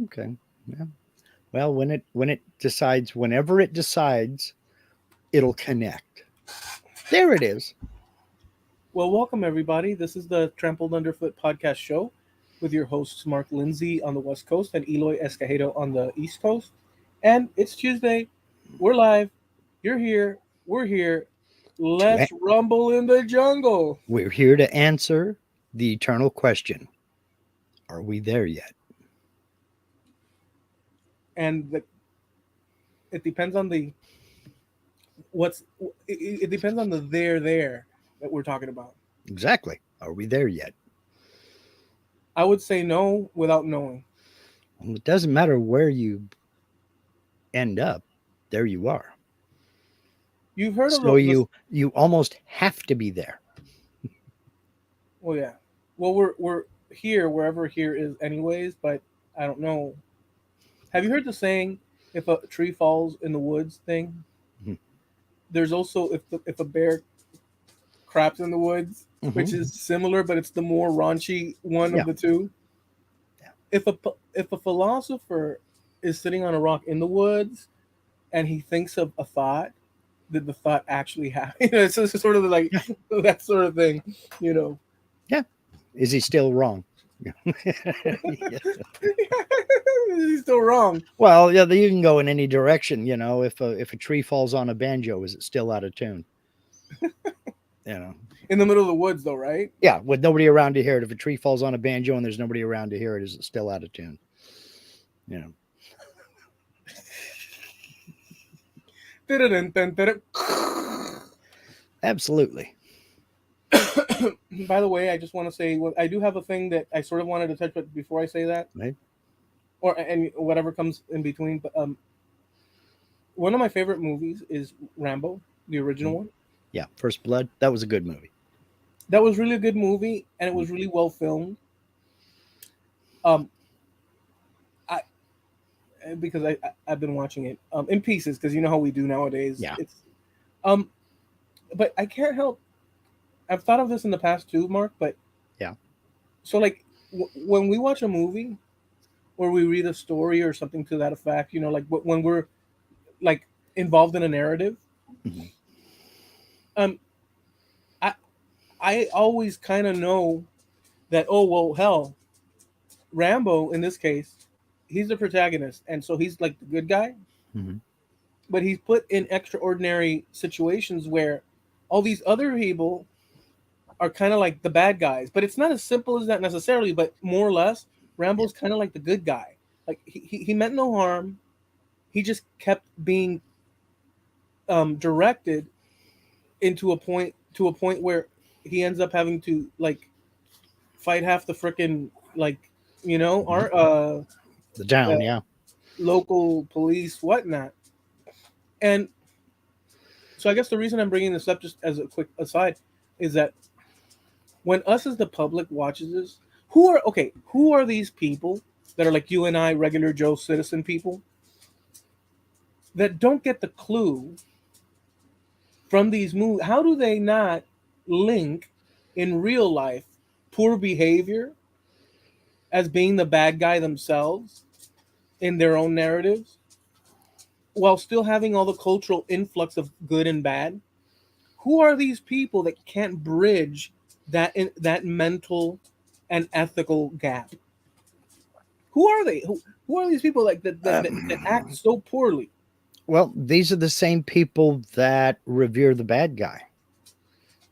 Okay. Yeah. Well, whenever it decides, it'll connect. There it is. Well, welcome everybody. This is the Trampled Underfoot podcast show with your hosts Mark Lindsay on the West Coast and Eloy Escajedo on the East Coast. And it's Tuesday. We're live. You're here. We're here. To a- Let's rumble in the jungle. we're here to answer the eternal question: are we there yet? And it depends on the what's it depends on the there that we're talking about. Exactly. Are we there yet? I would say no without knowing. Well, it doesn't matter where you end up. There you are. You've heard of So the you almost have to be there. well, yeah. Well, we're here wherever here is anyways, but I don't know. Have you heard the saying, "If a tree falls in the woods"? Thing. Mhm. There's also if a bear craps in the woods, which Mhm. is similar, but it's the more raunchy one Yeah. of the two. Yeah. If a philosopher is sitting on a rock in the woods and he thinks of a thought, did the thought actually happen? It's just sort of like Yeah. that sort of thing, you know. Yeah. Is he still wrong? Yeah. He's still wrong. Well, yeah, you can go in any direction. If a tree falls on a banjo, is it still out of tune? You know. In the middle of the woods, though, right? Yeah, with nobody around to hear it. If a tree falls on a banjo and there's nobody around to hear it, is it still out of tune? You know. Absolutely. By the way, I just want to say I do have a thing that I sort of wanted to touch, but before I say that, Right? or and whatever comes in between, but one of my favorite movies is Rambo, the original one. Yeah. First Blood. That was a good movie. That was really a good movie, and it was really well filmed. Um, I because I've been watching it in pieces because you know how we do nowadays. Yeah. It's um, but I can't help. I've thought of this in the past too, Mark. But Yeah. so like when we watch a movie or we read a story or something to that effect, like when we're like involved in a narrative, Mhm. um, I I always kind of know that, oh well, hell, Rambo in this case, he's the protagonist, and so he's like the good guy, Mhm. but he's put in extraordinary situations where all these other people are kind of like the bad guys. But it's not as simple as that necessarily, but more or less, Yeah. Rambo's kind of like the good guy. Like he meant no harm. He just kept being directed into a point where he ends up having to like fight half the frickin' like Mhm. our The uh, town. Yeah. local police whatnot. And so I guess the reason I'm bringing this up, just as a quick aside, is that when us as the public watches this, who are these people that are like you and I, regular Joe citizen people, that don't get the clue from these movies? How do they not link in real life poor behavior as being the bad guy themselves in their own narratives, while still having all the cultural influx of good and bad? Who are these people that can't bridge that mental and ethical gap? Who are they? Who are these people like that act Um, so poorly? well, these are the same people that revere the bad guy,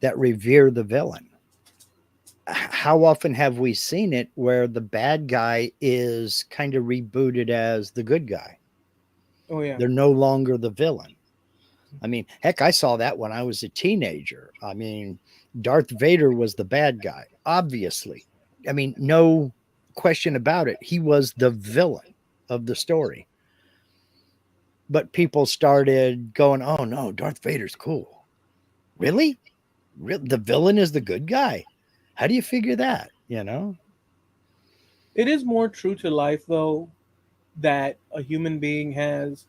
that revere the villain. How often have we seen it where the bad guy is kind of rebooted as the good guy? Oh yeah. They're no longer the villain. I mean, heck, I saw that when I was a teenager. I mean, Darth Vader was the bad guy, obviously. I mean, no question about it. He was the villain of the story. But people started going, oh no, Darth Vader's cool. Really? The villain is the good guy. How do you figure that? You know? It is more true to life though that a human being has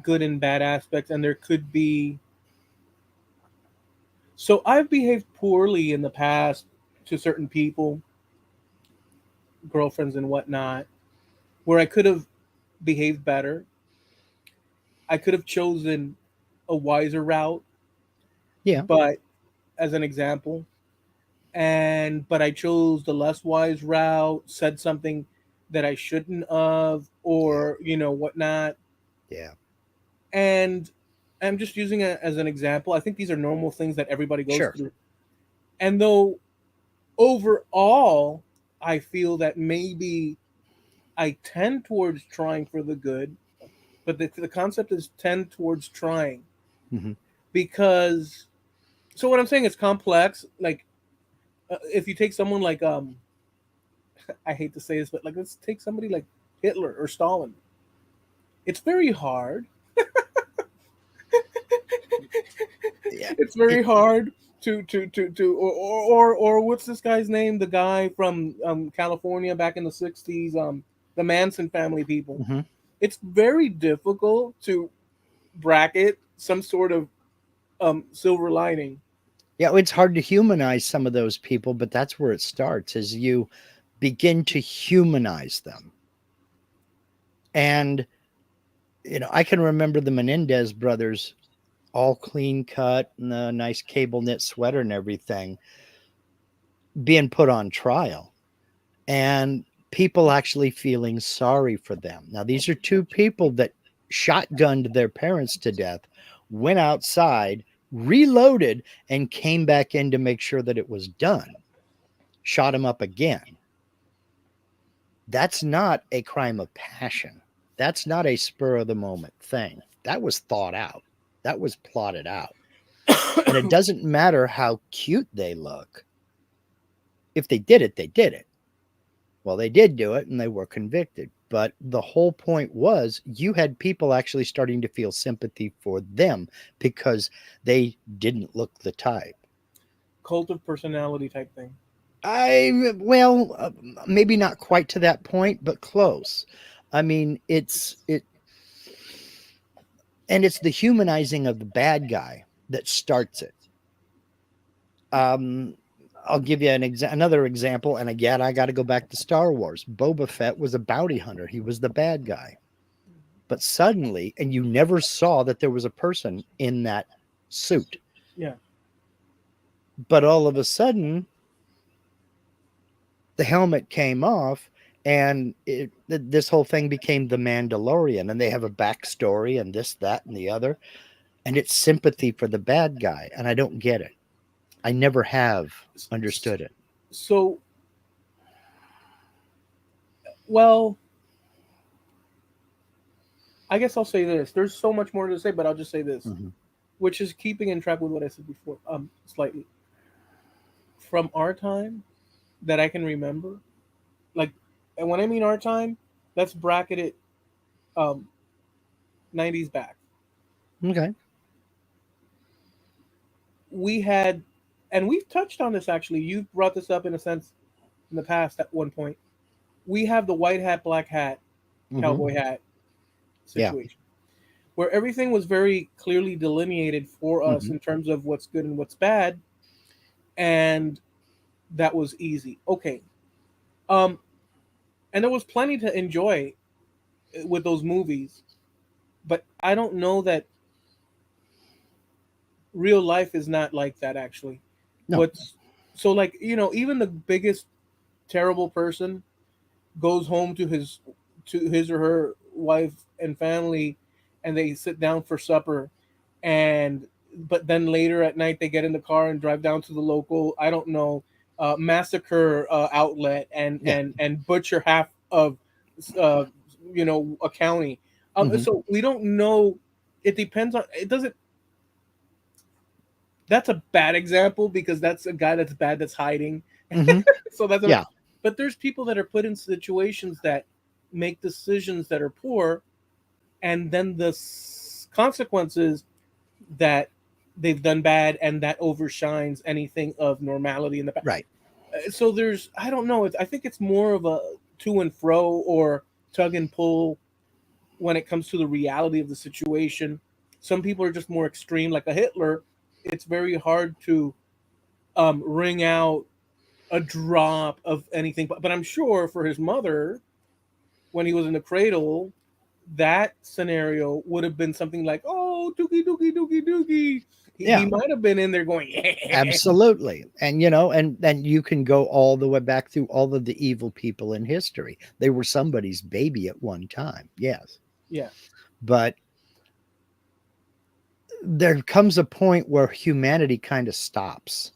good and bad aspects, and there could be. So I've behaved poorly in the past to certain people, girlfriends and whatnot, where I could have behaved better. I could have chosen a wiser route, Yeah. but as an example, but I chose the less wise route, said something that I shouldn't have, Yeah. or whatnot. Yeah. And I'm just using it as an example. I think these are normal things that everybody goes Sure. through. And though overall, I feel that maybe I tend towards trying for the good, but the concept is tend towards trying Hmm. because. So what I'm saying is complex. Like if you take someone like I hate to say this, but like let's take somebody like Hitler or Stalin. It's very hard. Yeah. It's very It. hard or what's this guy's name? The guy from California back in the '60s, the Manson family people. Mhm. It's very difficult to bracket some sort of silver lining. Yeah, it's hard to humanize some of those people, but that's where it starts, is you begin to humanize them. And I can remember the Menendez brothers, all clean cut and a nice cable knit sweater and everything, being put on trial, and people actually feeling sorry for them. Now, these are two people that shotgunned their parents to death, went outside, reloaded, and came back in to make sure that it was done, shot him up again. That's not a crime of passion. That's not a spur of the moment thing. That was thought out. That was plotted out. And it doesn't matter how cute they look. If they did it, they did it. Well, they did do it and they were convicted. But the whole point was you had people actually starting to feel sympathy for them because they didn't look the type. Cult of personality type thing. Well, maybe not quite to that point, but close. I mean, and it's the humanizing of the bad guy that starts it. Um, I'll give you another example, and again, I got to go back to Star Wars. Boba Fett was a bounty hunter; he was the bad guy. But suddenly, and you never saw that there was a person in that suit. Yeah. But all of a sudden, the helmet came off, and this whole thing became the Mandalorian, and they have a backstory and this, that, and the other, and it's sympathy for the bad guy, and I don't get it. I never have understood it. So, well, I guess I'll say this. There's so much more to say, but I'll just say this, Mhm. which is keeping in track with what I said before, slightly. From our time that I can remember, like, and when I mean our time, let's bracket it, um, 90s back. Okay. We had, and we've touched on this actually. You've brought this up in a sense in the past at one point. We have the white hat, black hat, Hmm. cowboy hat Yeah. situation where everything was very clearly delineated for us Hmm. in terms of what's good and what's bad, and that was easy. Okay, um, and there was plenty to enjoy with those movies, but I don't know that real life is not like that actually. No. What's so like even the biggest terrible person goes home to his or her wife and family, and they sit down for supper, and but then later at night they get in the car and drive down to the local, I don't know, massacre outlet and Yeah. butcher half of uh, a county. Hmm. So we don't know. It depends on. It doesn't. That's a bad example because that's a guy that's bad that's hiding. Hmm. So that's a. Yeah. But there's people that are put in situations that make decisions that are poor, and then the consequences that they've done bad, and that overshines anything of normality in the past. Right. So there's, I don't know. I think it's more of a to and fro or tug and pull when it comes to the reality of the situation. Some people are just more extreme, like a Hitler. It's very hard to wring out a drop of anything, but I'm sure for his mother, when he was in the cradle, that scenario would have been something like, "Oh, dookie, dookie, dookie, dookie." He Yeah, might have been in there going, "Yeah." absolutely. And and you can go all the way back through all of the evil people in history. They were somebody's baby at one time. Yes. Yeah, But there comes a point where humanity kind of stops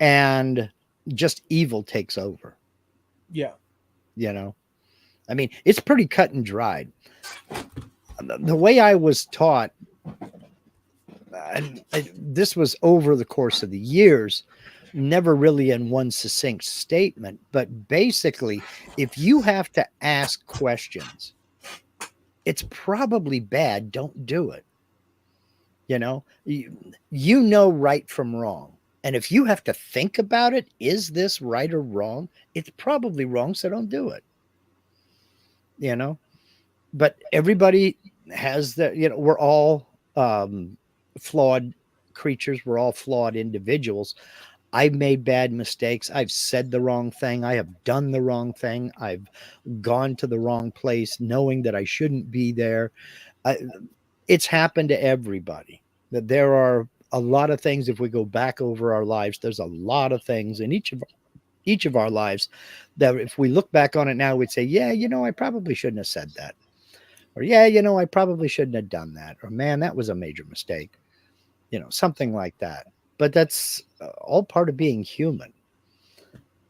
and just evil takes over, yeah, you know. I mean, it's pretty cut and dried. The way I was taught, and this was over the course of the years, never really in one succinct statement, but basically, if you have to ask questions, it's probably bad. Don't do it. You know, you know right from wrong. And if you have to think about it, is this right or wrong? It's probably wrong, so don't do it. You know, but everybody has the, we're all flawed creatures, we're all flawed individuals. I've made bad mistakes. I've said the wrong thing. I have done the wrong thing. I've gone to the wrong place knowing that I shouldn't be there. I, it's happened to everybody. That there are a lot of things, if we go back over our lives, there's a lot of things in each of our lives that if we look back on it now, we'd say, yeah, I probably shouldn't have said that. Or yeah, I probably shouldn't have done that. Or man, that was a major mistake. Something like that. But that's all part of being human.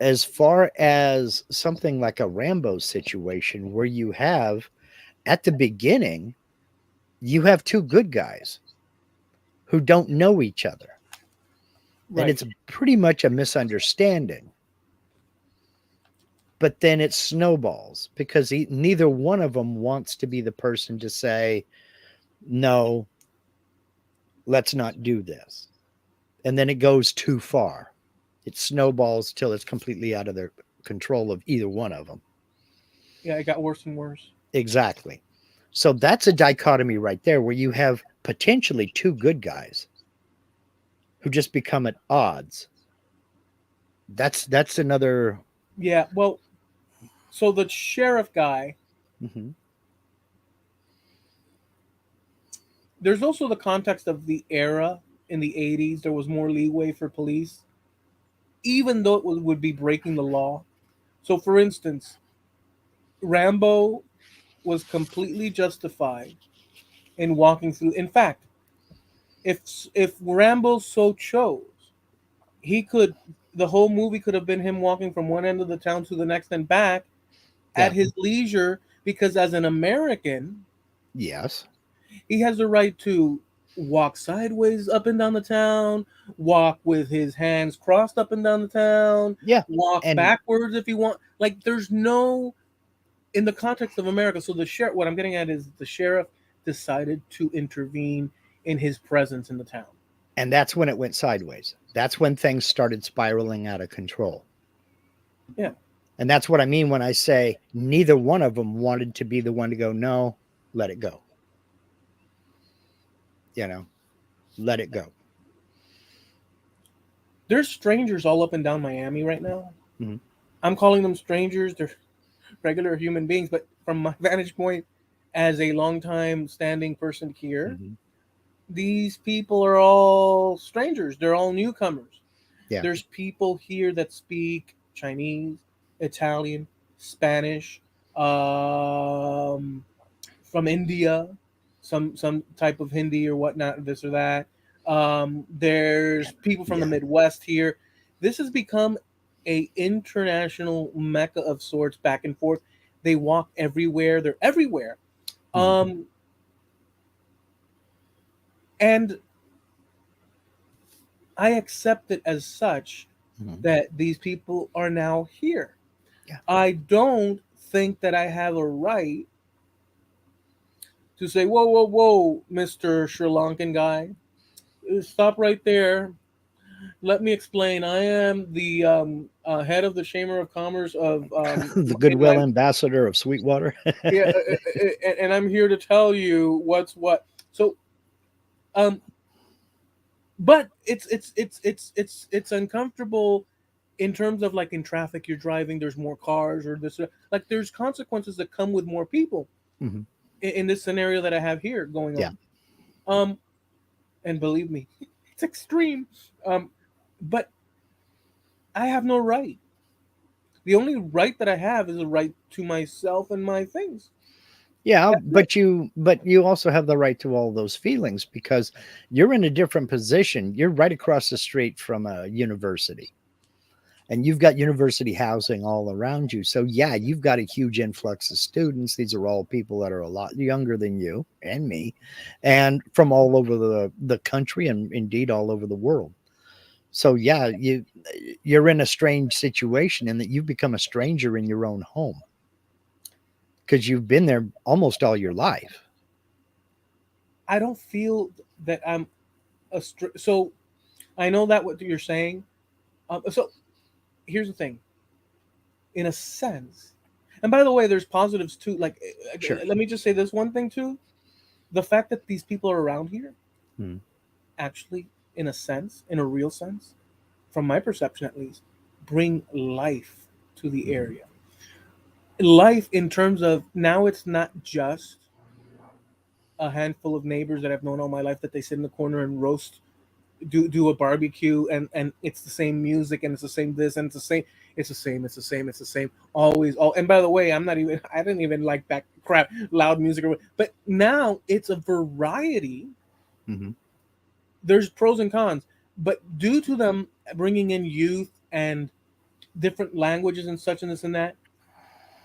As far as something like a Rambo situation where you have at the beginning, you have two good guys who don't know each other. And right. it's pretty much a misunderstanding. But then it snowballs because neither one of them wants to be the person to say, no, let's not do this. And then it goes too far. It snowballs till it's completely out of their control of either one of them. Yeah, it got worse and worse. Exactly. So that's a dichotomy right there where you have potentially two good guys who just become at odds. That's another. Yeah, well, so the sheriff guy, Mhm. there's also the context of the era in the 80s. There was more leeway for police, even though would be breaking the law. So, for instance, Rambo was completely justified in walking through. In fact, if if Rambo so chose, he could. The whole movie could have been him walking from one end of the town to the next and back at Yeah. his leisure, because as an American, Yes. he has the right to walk sideways up and down the town, walk with his hands crossed up and down the town, Yeah. walk And backwards if he want. Like there's no, in the context of America. So the sheriff, what I'm getting at is the sheriff decided to intervene in his presence in the town. and that's when it went sideways. That's when things started spiraling out of control. Yeah. And that's what I mean when I say neither one of them wanted to be the one to go, no, let it go. You know, let it go. There's strangers all up and down Miami right now. Mhm. I'm calling them strangers. They're regular human beings, but from my vantage point as a longtime standing person here, Mhm. these people are all strangers. They're all newcomers. Yeah. There's people here that speak Chinese, Italian, Spanish, um, from India, some type of Hindi or whatnot, this or that. There's people from the Yeah. Midwest here. This has become a international mecca of sorts, back and forth. They walk everywhere. They're everywhere. Mhm. Um, and I accept it as such Mhm. that these people are now here. Yeah. I don't think that I have a right to say, whoa, whoa, whoa, Mr. Sri Lankan guy, stop right there. Let me explain. I am the head of the Chamber of Commerce of The goodwill Inland. ambassador of Sweetwater. Yeah, and I'm here to tell you what's what. So, um, but it's uncomfortable in terms of like in traffic, you're driving, there's more cars or this, like there's consequences that come with more people Mhm. in this scenario that I have here going Yeah. on. Um, and believe me, it's extreme. Um, but I have no right. The only right that I have is a right to myself and my things. Yeah, That's it. but you also have the right to all those feelings because you're in a different position. You're right across the street from a university and you've got university housing all around you. So yeah, you've got a huge influx of students. These are all people that are a lot younger than you and me and from all over the country and indeed all over the world. So yeah, you're in a strange situation in that you've become a stranger in your own home because you've been there almost all your life. I don't feel that I'm so I know that what you're saying. So here's the thing. In a sense, and by the way, there's positives too. Like, Sure. let me just say this one thing too: the fact that these people are around here, Mm. actually, in a sense, in a real sense, from my perception at least, bring life to the Mhm. area. Life in terms of now, it's not just a handful of neighbors that I've known all my life that they sit in the corner and roast do a barbecue and it's the same music and it's the same this and it's the same always all. And by the way, I didn't even like that crap loud music but now it's a variety. Mhm. There's pros and cons, but due to them bringing in youth and different languages and such and this and that,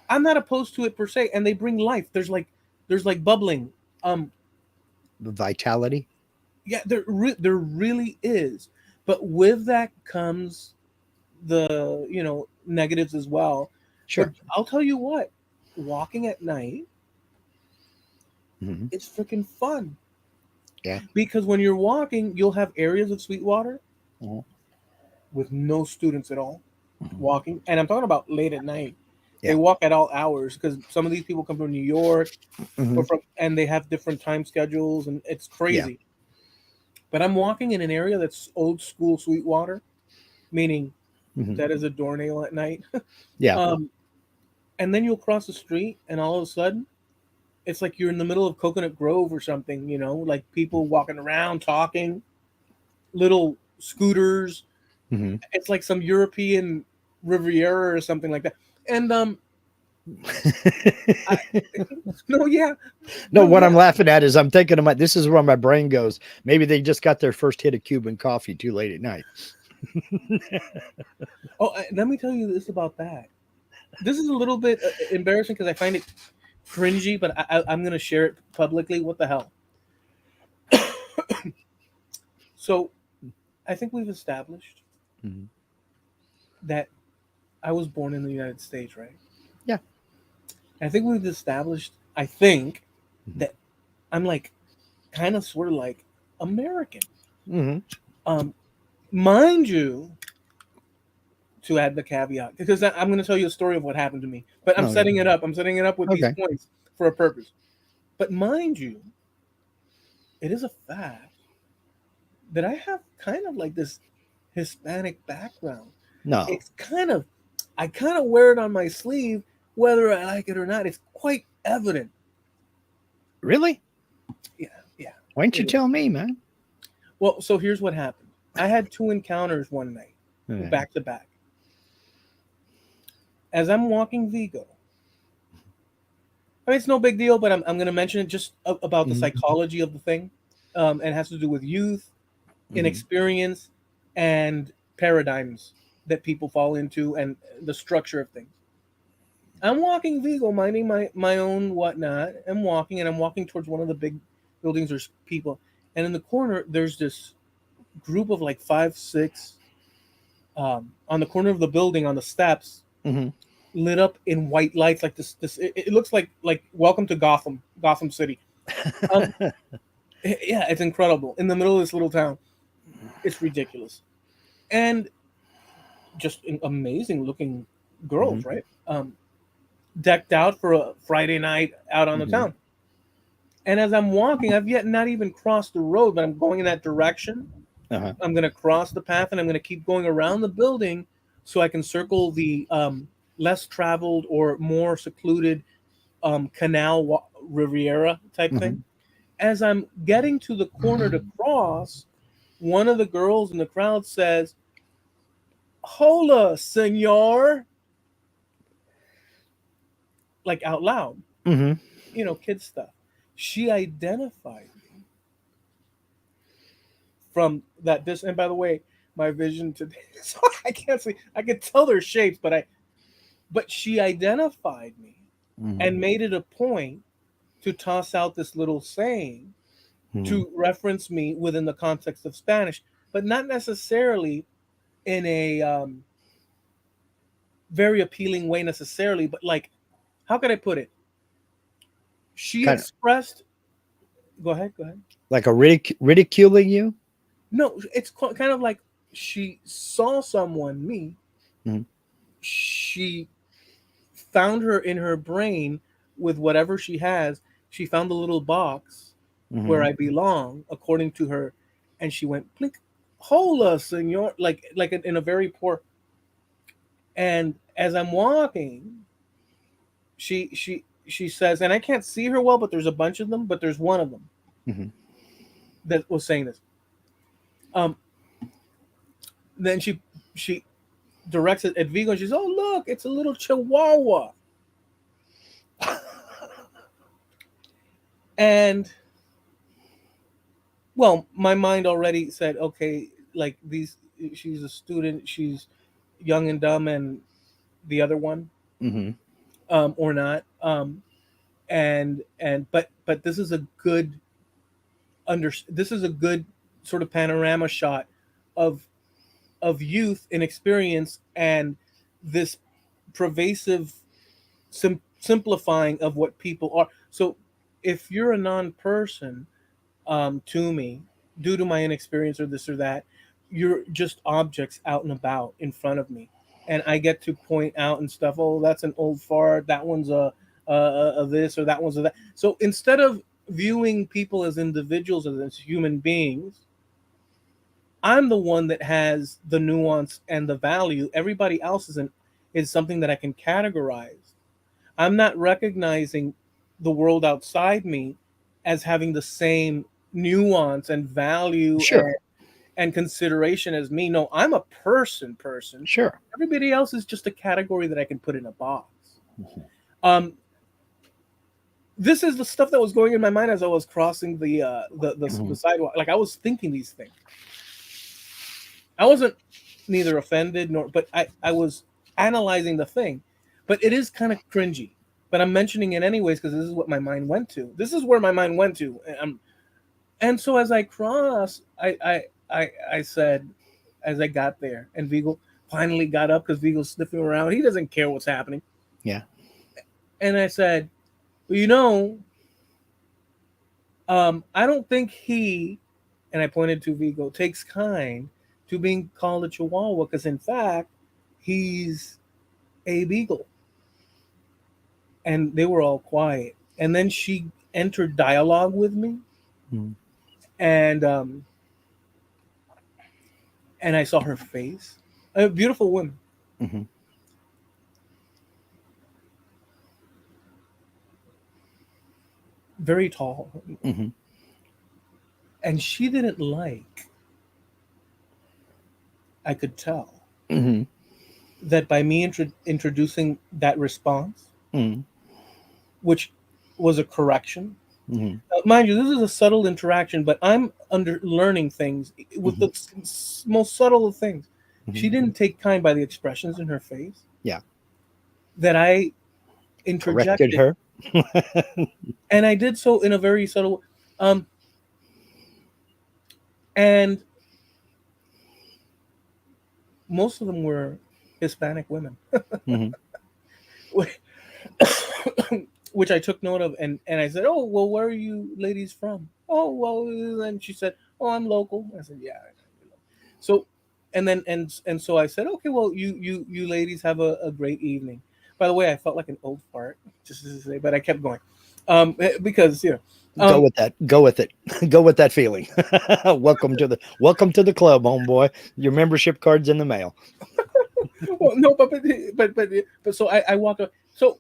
I'm not opposed to it per se, and they bring life. There's like bubbling. um The vitality. yeah, there really is, but with that comes the negatives as well. But Sure. I'll tell you what, walking at night, Mhm. it's freaking fun Yeah. because when you're walking, you'll have areas of Sweetwater Mhm. with no students at all Mhm. walking, and I'm talking about late at night. They Yeah. walk at all hours because some of these people come from New York or Mhm. from, and they have different time schedules, and it's Yeah. crazy. But I'm walking in an area that's old school Sweetwater, meaning Mhm. that is a doornail at night. Yeah. um, and then you'll cross the street, and all of a sudden, it's like you're in the middle of Coconut Grove or something. Like people walking around talking, little scooters. Mhm. It's like some European Riviera or something like that. And I, no, yeah, No, no, what yeah. I'm laughing at is I'm thinking of this is where my brain goes. Maybe they just got their first hit of Cuban coffee too late at night. Oh, let me tell you this about that. This is a little bit embarrassing because I find it cringy, but I'm gonna share it publicly. What the hell? So I think we've established Mhm. that I was born in the United States, right? Yeah. I think we've established, I think, Mhm. that I'm like kind of sort of like American. Mhm. Um, mind you, to add the caveat, because I'm going to tell you a story of what happened to me, but I'm Okay. setting it up. I'm setting it up with these Okay. points for a purpose. But mind you, it is a fact that I have kind of like this Hispanic background. No. It's kind of, I kind of wear it on my sleeve, whether I like it or not. It's quite evident. Really? Yeah, yeah, Why didn't you it is. tell me, man? Well, so here's what happened. I had two encounters one night, Okay. back to back. As I'm walking Vigo, I mean, it's no big deal, but I'm going to mention it just about the Mhm. psychology of the thing. It has to do with youth, Mhm. inexperience, and paradigms that people fall into and the structure of things. I'm walking Vigo, minding my own whatnot. I'm walking, and I'm walking towards one of the big buildings. There's people, and in the corner, there's this group of like five, six, on the corner of the building on the steps, Mhm. lit up in white lights, like this. It looks like Welcome to Gotham City. Um, yeah, it's incredible in the middle of this little town. It's ridiculous, and just amazing looking girls, Mhm. right? Decked out for a Friday night out on the Mhm. town. And as I'm walking, I've yet not even crossed the road, but I'm going in that direction. Uh-huh. I'm going to cross the path and I'm going to keep going around the building so I can circle the less traveled or more secluded Riviera type thing. Hmm. As I'm getting to the corner to cross, one of the girls in the crowd says, "Hola, senor," like out loud, Hmm. kid stuff. She identified me from that this. And by the way, my vision today, so I can't see. I can tell their shapes, but she identified me Hmm. and made it a point to toss out this little saying Hmm. to reference me within the context of Spanish, but not necessarily in a very appealing way necessarily. But like, how could I put it? She Kind of expressed. Go ahead. Go ahead. like a ridiculing you. No, it's kind of like she saw someone, me. Hmm. She found her in her brain with whatever she has. She found the little box where Hmm. I belong, according to her, and she went, "Plink, hola, senor," like in a very poor. And as I'm walking, she says, and I can't see her well, but there's a bunch of them, but there's one of them Hmm. that was saying this. Um, then she directs it at Vigo, and she says, "Oh, look, it's a little chihuahua." And well, my mind already said, okay, like these, she's a student, she's young and dumb, and the other one, Hmm. or not, but this is a good this is a good sort of panorama shot of youth and experience and this pervasive simplifying of what people are. So if you're a non-person, to me, due to my inexperience or this or that, you're just objects out and about in front of me, and I get to point out and stuff. Oh, that's an old fart. That one's a this, or that one's a that. So instead of viewing people as individuals, as human beings, I'm the one that has the nuance and the value. Everybody else is something that I can categorize. I'm not recognizing the world outside me as having the same nuance and value Sure. and consideration as me. No, I'm a person. Sure. Everybody else is just a category that I can put in a box. Mhm. Um, this is the stuff that was going in my mind as I was crossing the Mhm. sidewalk. Like I was thinking these things. I wasn't neither offended nor, but I was analyzing the thing. But it is kind of cringy. But I'm mentioning it anyways because this is what my mind went to. This is where my mind went to. And so as I crossed, I said, as I got there, and Vigo finally got up because Vigo's sniffing around. He doesn't care what's happening. Yeah. And I said, well, I don't think he, and I pointed to Vigo, takes kind to being called a Chihuahua because in fact, he's a beagle. And they were all quiet. And then she entered dialogue with me, Mhm. and I saw her face. A beautiful woman, Mhm. very tall, Mhm. and she didn't like. I could tell Mhm. that by me introducing that response, Mhm. which was a correction. Mhm. Mind you, this is a subtle interaction, but I'm under learning things with Mhm. the most subtle of things. She Mhm. didn't take kind by the expressions in her face Yeah. that I Corrected interjected, her. and I did so in a very subtle. Um, and most of them were Hispanic women, Mhm. which I took note of, and I said, "Oh, well, where are you ladies from?" "Oh, well," and she said, "Oh, I'm local." I said, "Yeah." So, and then and so I said, "Okay, well, you ladies have a great evening." By the way, I felt like an old fart, just to say, but I kept going, because Go um, with that. Go with it. Go with that feeling. Welcome to the club, homeboy. Your membership card's in the mail. Well, no, but so I walk up. So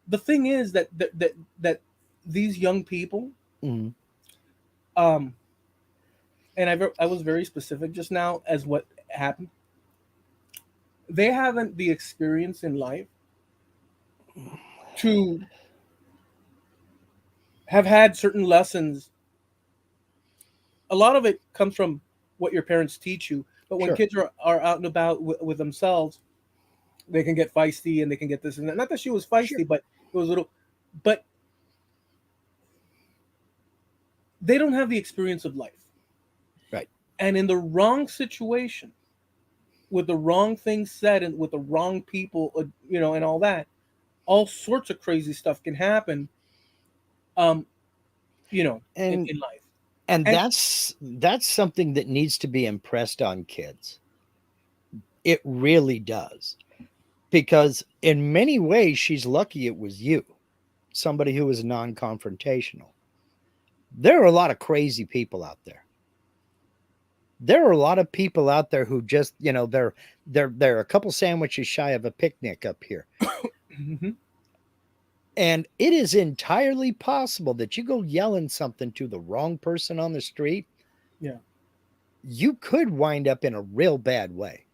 the thing is that these young people, Mhm. um, and I was very specific just now as what happened. They haven't the experience in life to have had certain lessons. A lot of it comes from what your parents teach you, but when Sure, kids are out and about with themselves, they can get feisty and they can get this and that. Not that she was sure, feisty, but it was a little. But they don't have the experience of life, right. and in the wrong situation, with the wrong things said, and with the wrong people, and all that, all sorts of crazy stuff can happen. Um, And in life, and and that's something that needs to be impressed on kids. It really does. Because in many ways she's lucky it was you, somebody who was non-confrontational. There are a lot of crazy people out there. There are a lot of people out there who just, they're a couple sandwiches shy of a picnic up here. Mhm. And it is entirely possible that you go yelling something to the wrong person on the street, Yeah. you could wind up in a real bad way.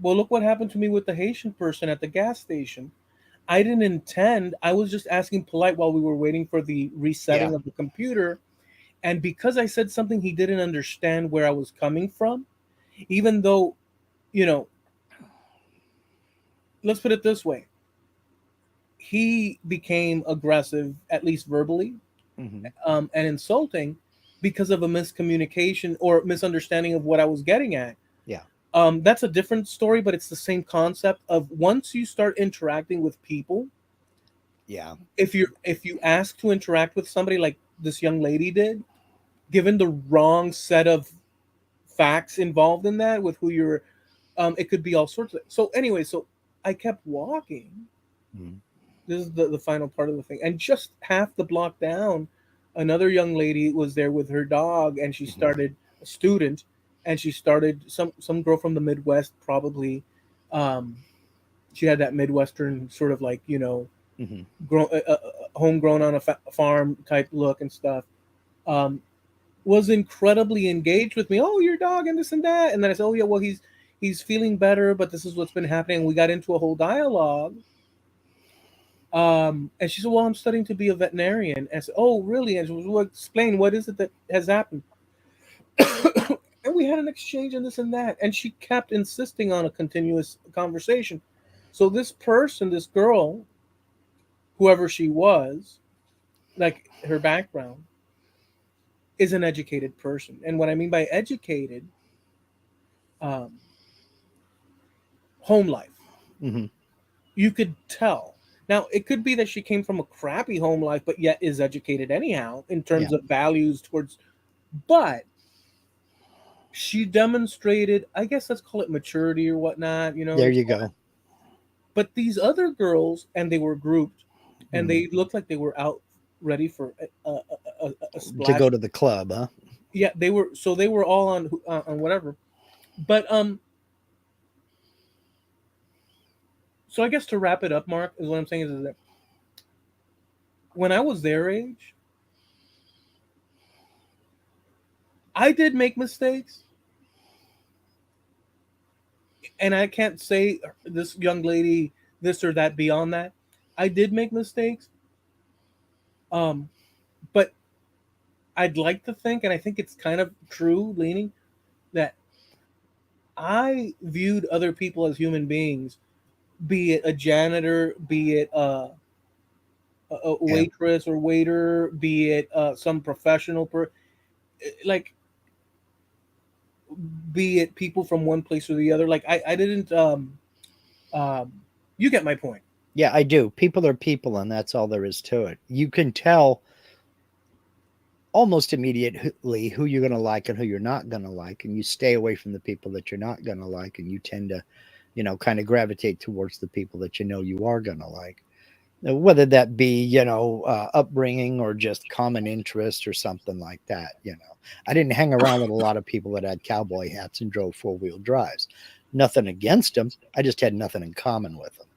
Well, look what happened to me with the Haitian person at the gas station. I didn't intend. I was just asking polite while we were waiting for the Yeah. resetting of the computer. And because I said something he didn't understand where I was coming from, even though, you know, let's put it this way, he became aggressive, at least verbally, Hmm. and insulting because of a miscommunication or misunderstanding of what I was getting at. Yeah. That's a different story, but it's the same concept of once you start interacting with people, Yeah. if you ask to interact with somebody like this young lady did, given the wrong set of facts involved in that with who you're, it could be all sorts of. So anyway, so I kept walking. Mhm. This is the final part of the thing, and just half the block down, another young lady was there with her dog, and she Mhm. started a student, and she started some girl from the Midwest probably. Um, she had that Midwestern sort of like Mhm. homegrown on a farm type look and stuff. Um, was incredibly engaged with me. Oh, your dog and this and that. And then I said, oh yeah, well he's feeling better, but this is what's been happening. We got into a whole dialogue. And she said, well, I'm studying to be a veterinarian. And I said, oh, really? And she was, well, explain what is it that has happened. And we had an exchange and this and that. And she kept insisting on a continuous conversation. So this person, this girl, whoever she was, like her background, is an educated person. And what I mean by educated, um, home life. Mhm. You could tell. Now, it could be that she came from a crappy home life, but yet is educated anyhow in Yeah. terms of values towards. But she demonstrated, I guess let's call it maturity or whatnot, There you go. But these other girls, and they were grouped, and Mhm. they looked like they were out ready for a To splash. go to the club, huh? Yeah, they were. So they were all on whatever. But so I guess to wrap it up, Mark, is what I'm saying is that when I was their age, I did make mistakes, and I can't say this young lady this or that beyond that. I did make mistakes, um, but I'd like to think, and I think it's kind of true, leaning that I viewed other people as human beings, be it a janitor, be it a Yeah. waitress or waiter, be it some professional, like be it people from one place or the other. Like I didn't. Um, you get my point. Yeah, I do. People are people, and that's all there is to it. You can tell almost immediately who you're going to like and who you're not going to like, and you stay away from the people that you're not going to like, and you tend to, kind of gravitate towards the people that you are going to like. Whether that be, upbringing or just common interest or something like that. I didn't hang around with a lot of people that had cowboy hats and drove four-wheel drives. Nothing against them. I just had nothing in common with them.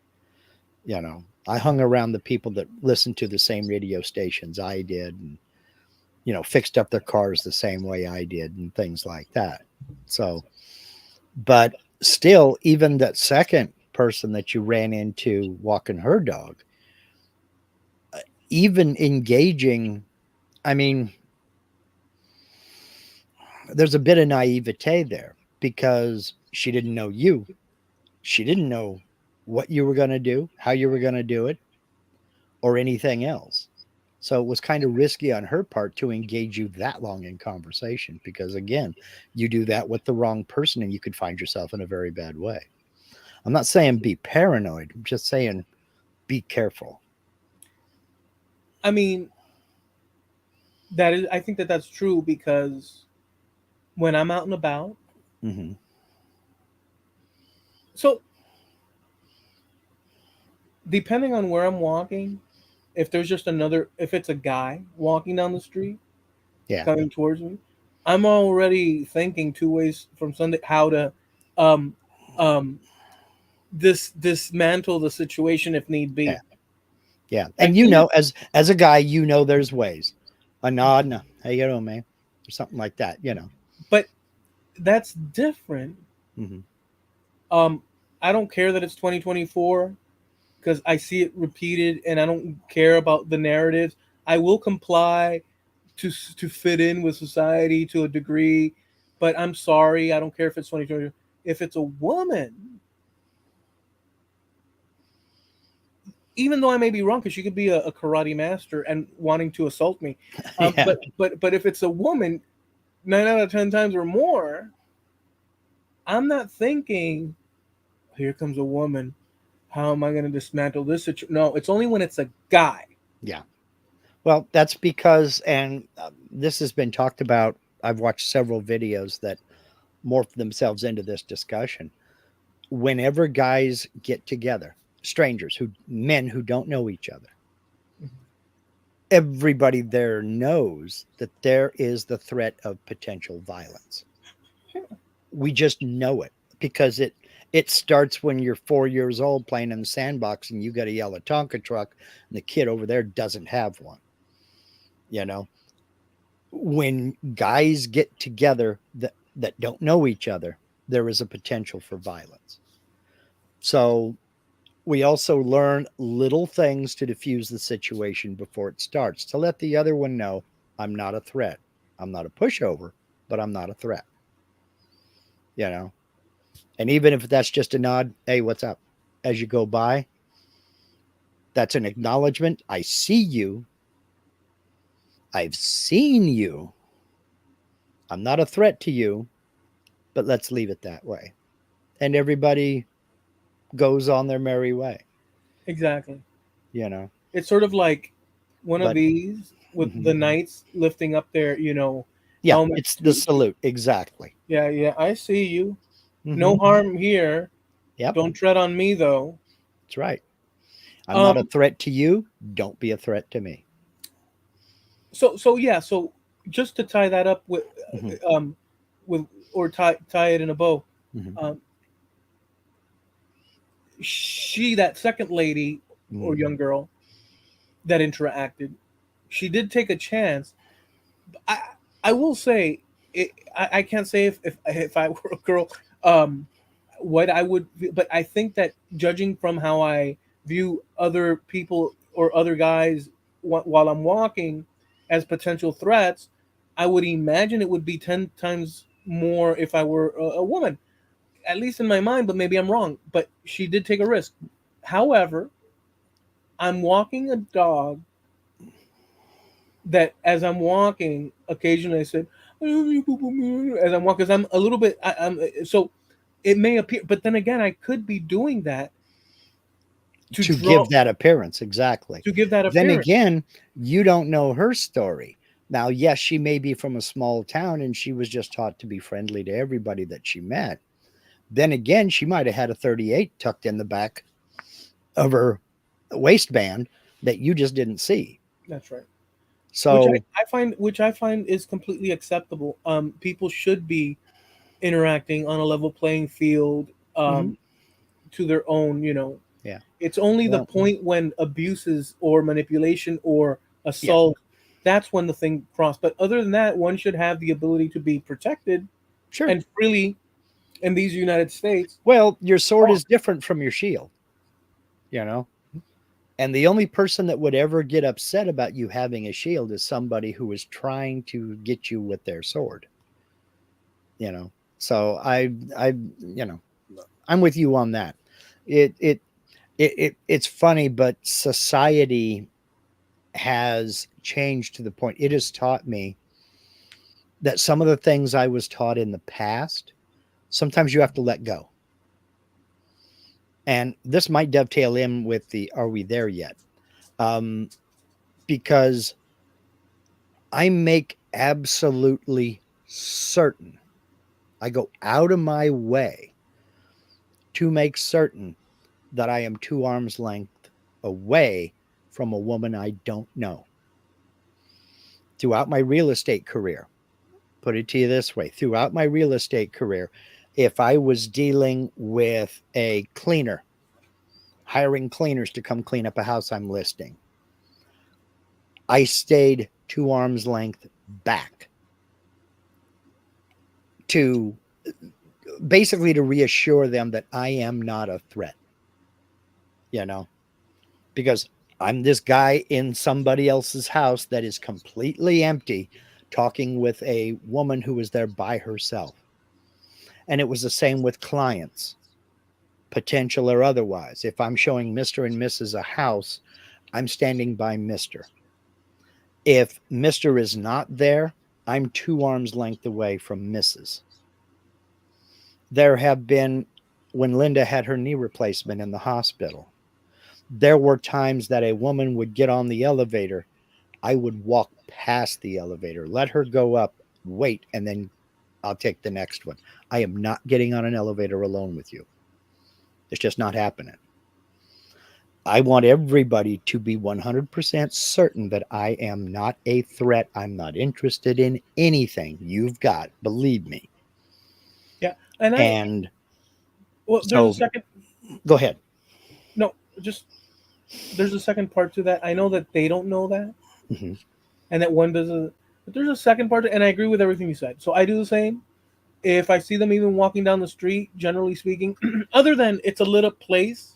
You know, I hung around the people that listened to the same radio stations I did, and fixed up their cars the same way I did, and things like that. So, but still, even that second person that you ran into walking her dog, even engaging, I mean, there's a bit of naivete there because she didn't know you. She didn't know what you were going to do, how you were going to do it, or anything else. So it was kind of risky on her part to engage you that long in conversation because, again, you do that with the wrong person and you could find yourself in a very bad way. I'm not saying be paranoid, I'm just saying be careful. I mean, that is. I think that that's true because when I'm out and about, Hmm. so depending on where I'm walking, if there's just another, if it's a guy walking down the street Yeah. coming towards me, I'm already thinking two ways from Sunday how to um um dismantle the situation if need Yeah. be. Yeah. And And even as a guy, there's ways. A nod, no, how you doing, man? Or something like that. but that's different. Hmm. Um I don't care that it's 2024 because I see it repeated and I don't care about the narratives. I will comply to fit in with society to a degree, but I'm sorry, I don't care if it's 2020. If it's a woman, even though I may be wrong, because she could be a karate master and wanting to assault me, Yeah. but if it's a woman, 9 out of 10 times or more, I'm not thinking, here comes a woman. How am I going to dismantle this situation? No, it's only when it's a guy. Yeah. Well, that's because, and this has been talked about. I've watched several videos that morph themselves into this discussion. Whenever guys get together, strangers men who don't know each other, everybody there knows that there is the threat of potential violence. We just know it because it starts when you're 4 years old playing in the sandbox and you got to yell a Tonka truck and the kid over there doesn't have one. You know, when guys get together that don't know each other, there is a potential for violence. So we also learn little things to diffuse the situation before it starts to let the other one know I'm not a threat. I'm not a pushover, but I'm not a threat, you know? And even if that's just a nod, hey, what's up? As you go by, that's an acknowledgement. I see you. I've seen you. I'm not a threat to you, but let's leave it that way. And everybody goes on their merry way, Exactly. you know? It's sort of like one of But these with mhm, the knights lifting up their, yeah, it's helmets the to salute. Exactly. yeah, yeah, I see you. No Hmm. harm here. Yep. Don't tread on me though. That's right. I'm not a Um threat to you. Don't be a threat to me. so yeah, so just to tie that up Hmm. um with or tie it in a bow. Hmm. Um she that second lady or Hmm. young girl that interacted, she did take a chance. I I will say I can't say if I were a girl, um, what I would, but I think that judging from how I view other people or other guys while I'm walking as potential threats, I would imagine it would be 10 times more if I were a woman, at least in my mind. But maybe I'm wrong. But she did take a risk. However, I'm walking a dog that as I'm walking, occasionally I said, "I love you, boo, boo, boo," as I'm walking, because I'm a little bit, I'm so it may appear, but then again, I could be doing that to To draw give that appearance. Exactly. to give that Then appearance. again, you don't know her story. Now, yes, she may be from a small town and she was just taught to be friendly to everybody that she met. Then again, she might have had a 38 tucked in the back of her waistband that you just didn't see. That's right. Which So, I find is completely acceptable. People should be interacting on a level playing field. Mhm. to their own, Yeah. it's only the Well, point when abuses or manipulation or yeah, assault, that's when the thing crossed. But other than that, one should have the ability to be protected sure. and freely in these United States. Well, your sword Talk. is different from your shield, you know? And the only person that would ever get upset about you having a shield is somebody who is trying to get you with their sword, you know? So you know, I'm with you on that. It, it, it's funny, but society has changed to the point it has taught me that some of the things I was taught in the past, sometimes you have to let go. And this might dovetail in with the are we there yet? Um, because I make absolutely certain, I go out of my way to make certain that I am 2 arms length away from a woman I don't know. Throughout my real estate career, put it to you this way, throughout my real estate career, if I was dealing with a cleaner, hiring cleaners to come clean up a house I'm listing, I stayed 2 arms length back to basically to reassure them that I am not a threat, you know, because I'm this guy in somebody else's house that is completely empty talking with a woman who was there by herself. And it was the same with clients, potential or otherwise. If I'm showing Mr. and Mrs. a house, I'm standing by Mr. If Mr. is not there, I'm 2 arms length away from Mrs. There have been, when Linda had her knee replacement in the hospital, there were times that a woman would get on the elevator. I would walk past the elevator, let her go up, wait, and then I'll take the next one. I am not getting on an elevator alone with you. It's just not happening. I want everybody to be 100% certain that I am not a threat. I'm not interested in anything you've got, believe me. Yeah, and And there's a so second. go ahead. No, just there's a second part to that. I know that they don't know that, Mhm. and that one doesn't. But there's a second part, and I agree with everything you said. So I do the same. If I see them even walking down the street, generally speaking, other than it's a lit up place,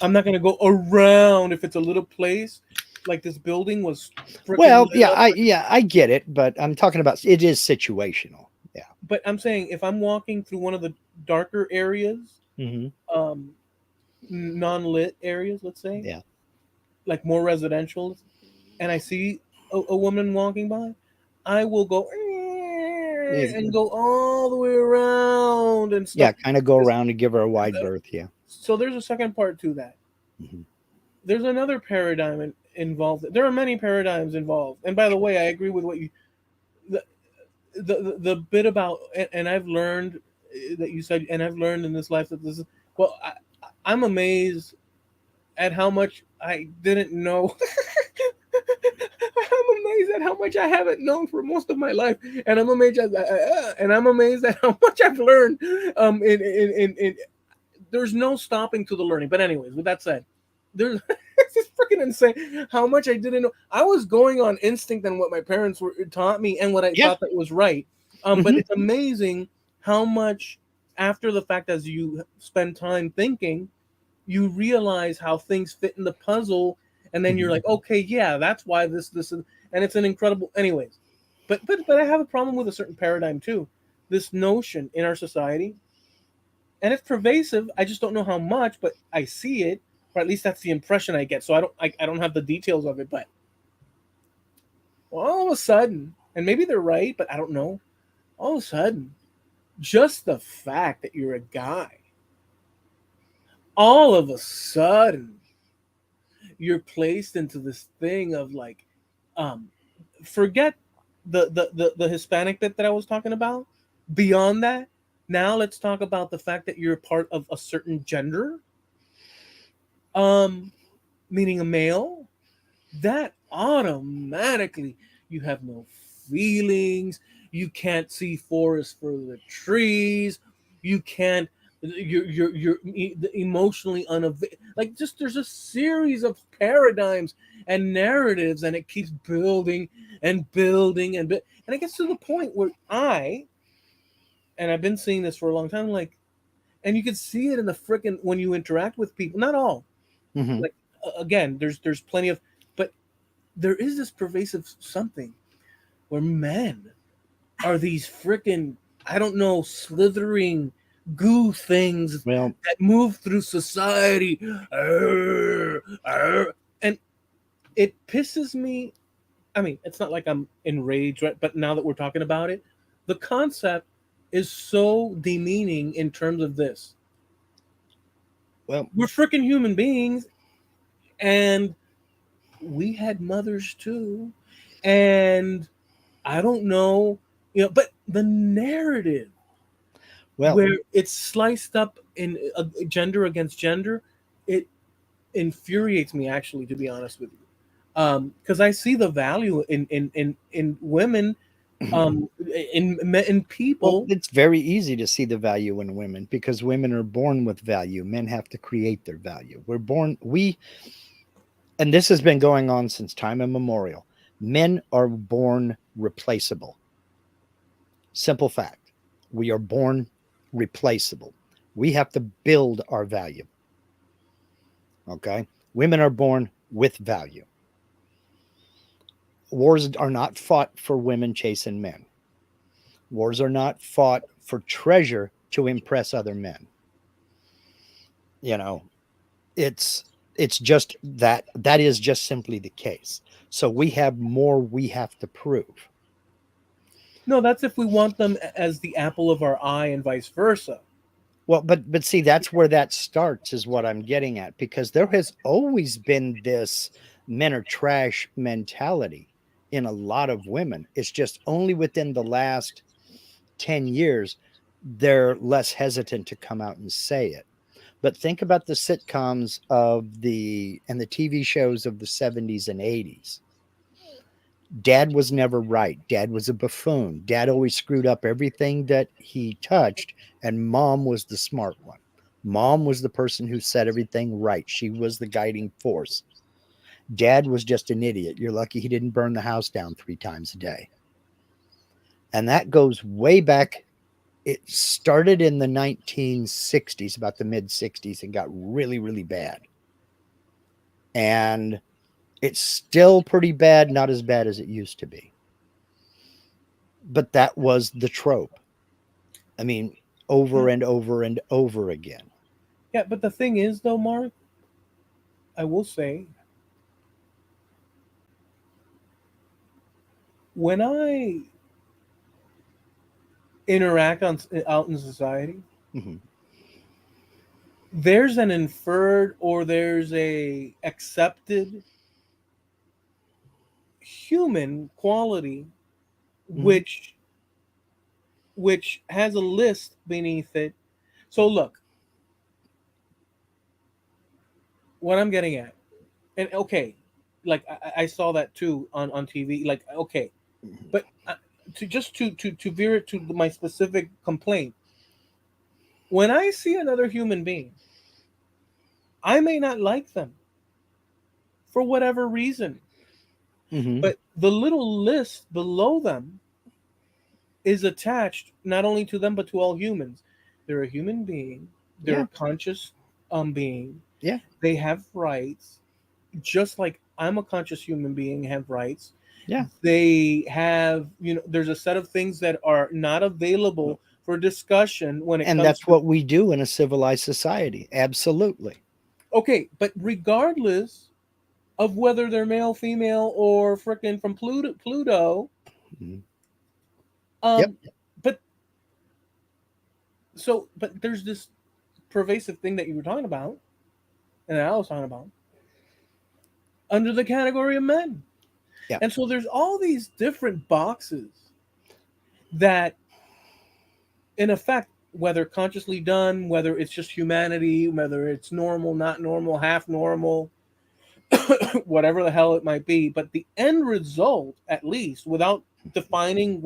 I'm not gonna go around if it's a lit up place. Like this building was freaking Well, lit up. yeah, I get it, but I'm talking about it is situational. Yeah. But I'm saying if I'm walking through one of the darker areas, Hmm. um, non lit areas, let's say, Yeah. like more residential, and I see a woman walking by, I will go and go all the way around and Yeah, stuff. kind of go around and give her a wide berth. Yeah. So there's a second part to that. Hmm. There's another paradigm involved. There are many paradigms involved. And by the way, I agree with what you the the bit about, and I've learned that you said, and I've learned in this life that this is well. I'm amazed at how much I didn't know. I'm amazed at how much I haven't known for most of my life, and I'm amazed at how much I've learned. In there's no stopping to the learning. But anyways, with that said, there's it's freaking insane how much I didn't know. I was going on instinct and what my parents were taught me and what I Yeah. thought that was right. But Hmm. it's amazing how much after the fact, as you spend time thinking, you realize how things fit in the puzzle, and then you're Hmm. like, okay, yeah, that's why this is, and it's an incredible. Anyways, but I have a problem with a certain paradigm too. This notion in our society, and it's pervasive. I just don't know how much, but I see it, or at least that's the impression I get. So I don't have the details of it, but all of a sudden, and maybe they're right, but I don't know. All of a sudden, just the fact that you're a guy, all of a sudden, you're placed into this thing of like, um, forget the Hispanic bit that I was talking about. Beyond that, now let's talk about the fact that you're part of a certain gender, um, meaning a male. That automatically you have no feelings. You can't see forest for the trees. You can't you're emotionally unavailable. Like, just there's a series of paradigms and narratives, and it keeps building and building and it gets to the point where and I've been seeing this for a long time, like, and you can see it in the freaking when you interact with people. Not all, Hmm. like, again, there's plenty of, but there is this pervasive something where men are these freaking, I don't know, slithering goo things Well, that move through society. Arr, arr, and it pisses me. I mean, it's not like I'm enraged, right? But now that we're talking about it, the concept is so demeaning in terms of this. well, We're freaking human beings, and we had mothers too. And I don't know, but the narrative well. where it's sliced up in gender against gender, it infuriates me, actually, to be honest with you, because I see the value in women, in Well, people. it's very easy to see the value in women because women are born with value. Men have to create their value. And this has been going on since time immemorial. Men are born replaceable. Simple fact. We are born replaceable. We have to build our value. Okay. Women are born with value. Wars are not fought for women chasing men. Wars are not fought for treasure to impress other men. You know, it's it's just that is just simply the case. So we have more we have to prove. No, that's if we want them as the apple of our eye, and vice versa. Well, but see, that's where that starts, is what I'm getting at, because there has always been this men are trash mentality in a lot of women. It's just only within the last 10 years they're less hesitant to come out and say it. But think about the sitcoms and the TV shows of the 70s and 80s. Dad was never right. Dad was a buffoon. Dad always screwed up everything that he touched, and mom was the smart one. Mom was the person who said everything right. She was the guiding force. Dad was just an idiot. You're lucky he didn't burn the house down 3 times a day. And that goes way back. It started in the 1960s, about the mid 60s, and got really, really bad. And it's still pretty bad, not as bad as it used to be. But that was the trope. I mean, over and over and over again. Yeah, but the thing is, though, Mark, I will say, when I interact out in society, Hmm. there's an inferred, or there's a accepted human quality, Hmm. which has a list beneath it. So look, what I'm getting at, and okay, like, I saw that too on TV. Like, okay, but to veer it to my specific complaint, when I see another human being, I may not like them for whatever reason, Hmm. but the little list below them is attached not only to them but to all humans. They're a human being. They're Yeah. a conscious being. Yeah. They have rights, just like I'm a conscious human being. Have rights. Yeah. They have, there's a set of things that are not available for discussion when it And comes that's to. what we do in a civilized society. Absolutely. Okay, but regardless of whether they're male, female, or frickin' from Pluto, Mhm. Yep. um, but but there's this pervasive thing that you were talking about, and that I was talking about, under the category of men. Yeah. And so there's all these different boxes that, in effect, whether consciously done, whether it's just humanity, whether it's normal, not normal, half normal, whatever the hell it might be, but the end result, at least, without defining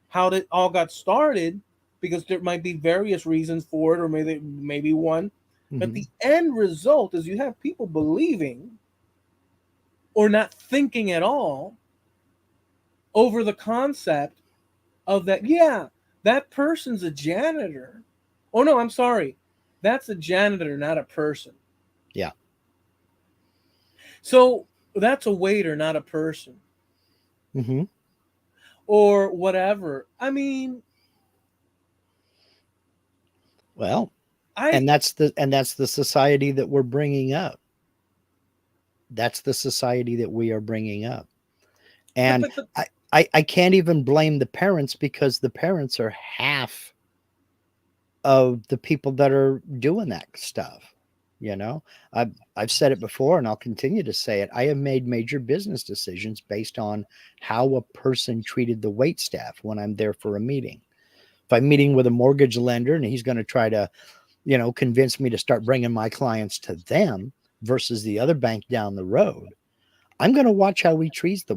how it all got started, because there might be various reasons for it, or maybe one. But Hmm. the end result is you have people believing or not thinking at all over the concept of that, yeah, that person's a janitor. Oh no, I'm sorry. That's a janitor, not a person. Yeah. So that's a waiter, not a person. Hmm. Or whatever. I mean, Well, I and that's the society that we're bringing up. That's the society that we are bringing up. yeah, And I can't even blame the parents because the parents are half of the people that are doing that stuff. You know, I've said it before and I'll continue to say it. I have made major business decisions based on how a person treated the wait staff when I'm there for a meeting. If I'm meeting with a mortgage lender and he's going to try to, convince me to start bringing my clients to them versus the other bank down the road, I'm going to watch how he treats the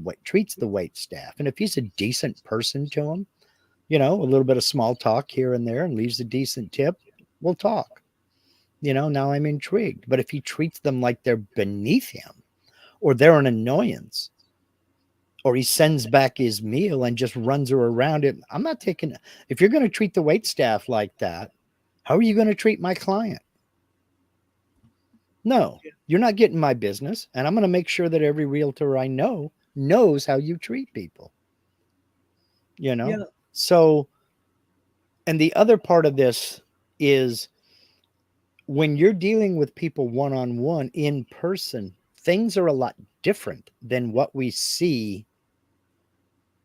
wait staff. And if he's a decent person to him, a little bit of small talk here and there and leaves a decent tip, we'll talk. Now I'm intrigued. But if he treats them like they're beneath him or they're an annoyance or he sends back his meal and just runs her around it, I'm not taking. If you're going to treat the wait staff like that, how are you going to treat my client? No, you're not getting my business. And I'm going to make sure that every realtor I know knows how you treat people, you know? yeah, So, and the other part of this is when you're dealing with people one on one in person, things are a lot different than what we see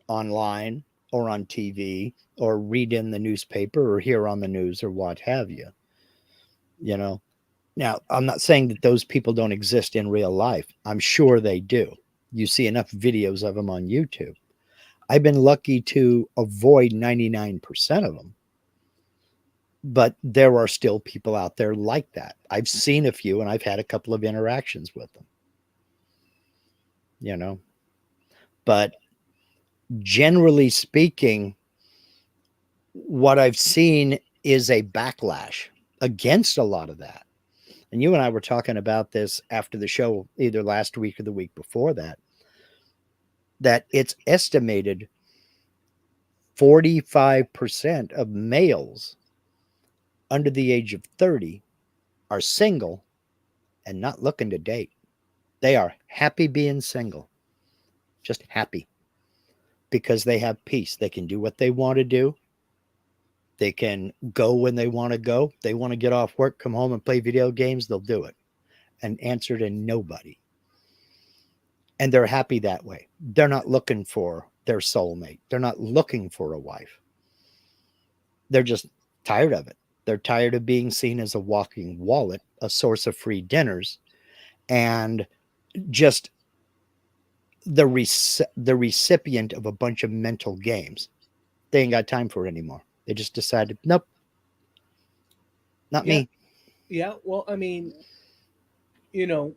online or on TV or read in the newspaper or hear on the news or what have you. You know, now I'm not saying that those people don't exist in real life. I'm sure they do. You see enough videos of them on YouTube. I've been lucky to avoid 99% of them, but there are still people out there like that. I've seen a few and I've had a couple of interactions with them, you know. But generally speaking, what I've seen is a backlash against a lot of that. And you and I were talking about this after the show, either last week or the week before that, that it's estimated 45% of males under the age of 30 are single and not looking to date. They are happy being single, just happy because they have peace. They can do what they want to do. They can go when they want to go. They want to get off work, come home and play video games, they'll do it and answer to nobody. And they're happy that way. They're not looking for their soulmate. They're not looking for a wife. They're just tired of it. They're tired of being seen as a walking wallet, a source of free dinners, and just the recipient of a bunch of mental games. They ain't got time for it anymore. They just decided, nope, not yeah, me. yeah. Well, I mean, you know,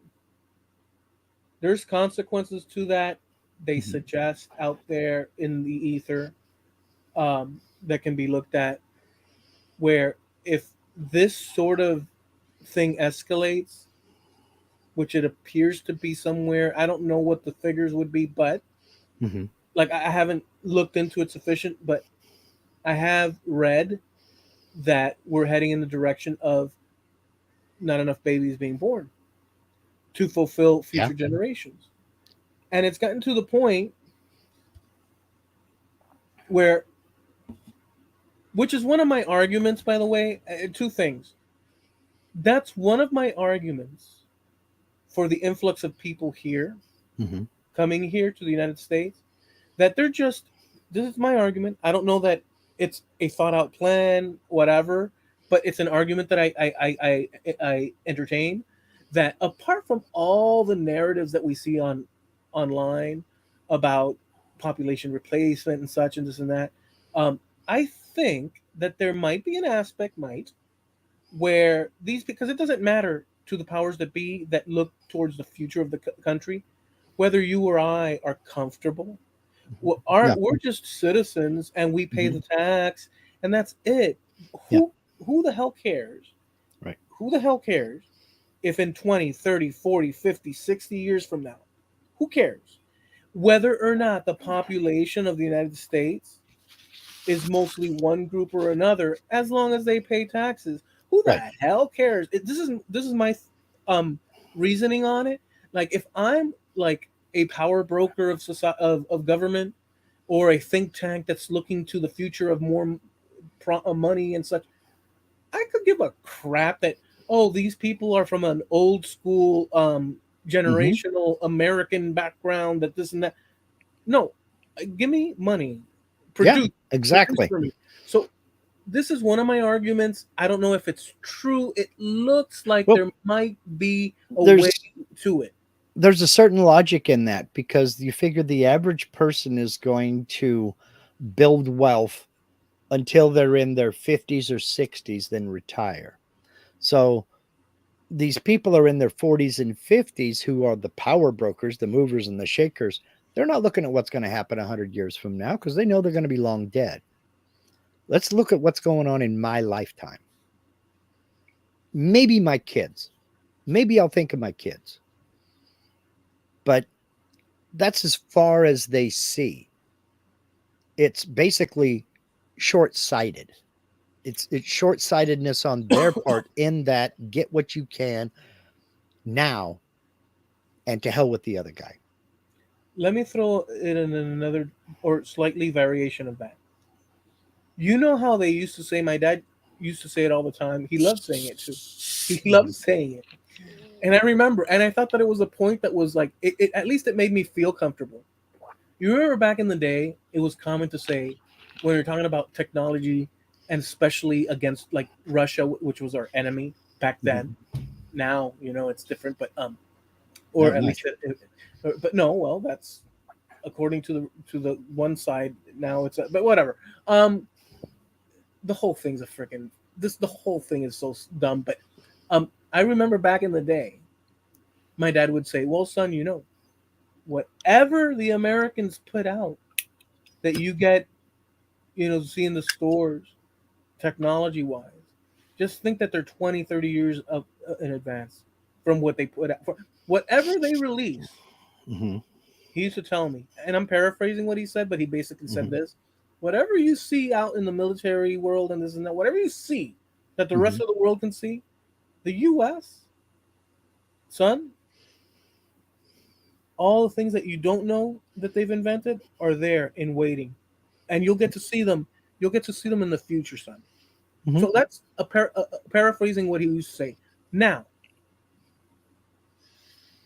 there's consequences to that. They Mhm. suggest out there in the ether, that can be looked at. Where if this sort of thing escalates, which it appears to be somewhere, I don't know what the figures would be, but Mhm. like I haven't looked into it sufficient, but I have read that we're heading in the direction of not enough babies being born to fulfill Yeah. future generations. And it's gotten to the point where, which is one of my arguments, by the way, two things. That's one of my arguments for the influx of people here, Mhm. coming here to the United States, that they're just, this is my argument. I don't know that it's a thought out plan, whatever, but it's an argument that I entertain, that apart from all the narratives that we see online about population replacement and such and this and that, um, I think that there might be an aspect, where these, because it doesn't matter to the powers that be that look towards the future of the country, whether you or I are comfortable. Mhm. Well, are Yeah. we're just citizens and we pay Mhm. the tax and that's it. Yeah. Who the hell cares? Right. Who the hell cares if in 20, 30, 40, 50, 60 years from now, who cares whether or not the population of the United States is mostly one group or another, as long as they pay taxes? Who the Right. hell cares? This is my um reasoning on it. Like, if I'm like a power broker of society, of government, or a think tank that's looking to the future of more money and such, I could give a crap that, oh, these people are from an old school Hmm. generational American background, that this and that. No, give me money, Yeah. produce produce Exactly. for me. So this is one of my arguments. I don't know if it's true. It looks like Well, there might be a way there's to it. there's a certain logic in that because you figure the average person is going to build wealth until they're in their 50s or 60s, then retire. So these people are in their 40s and 50s who are the power brokers, the movers and the shakers. They're not looking at what's going to happen 100 years from now because they know they're going to be long dead. Let's look at what's going on in my lifetime. Maybe my kids. Maybe I'll think of my kids. But that's as far as they see. It's basically short-sighted. It's short-sightedness on their part in that get what you can now and to hell with the other guy. Let me throw it in another or slightly variation of that. You know how they used to say, my dad used to say it all the time. He loved saying it too. He loved Mhm. saying it. And I remember, and I thought that it was a point that was like, at least it made me feel comfortable. You remember back in the day, it was common to say, when you're talking about technology, and especially against like Russia, which was our enemy back then. Mhm. Now, it's different, but or Not at least, much. but no, well, that's according to the one side. Now it's, but whatever. Um, the whole thing's a freaking this. The whole thing is so dumb. But I remember back in the day, my dad would say, "Well, son, whatever the Americans put out that you get, see in the stores, technology wise, just think that they're 20, 30 years up in advance from what they put out. For whatever they release." Mhm. He used to tell me, and I'm paraphrasing what he said, but he basically said Mhm. this: whatever you see out in the military world and this and that, whatever you see that the rest Mhm. of the world can see, the U.S., son, all the things that you don't know that they've invented are there in waiting, and you'll get to see them. You'll get to see them in the future, son. Mhm. So that's paraphrasing what he used to say. Now,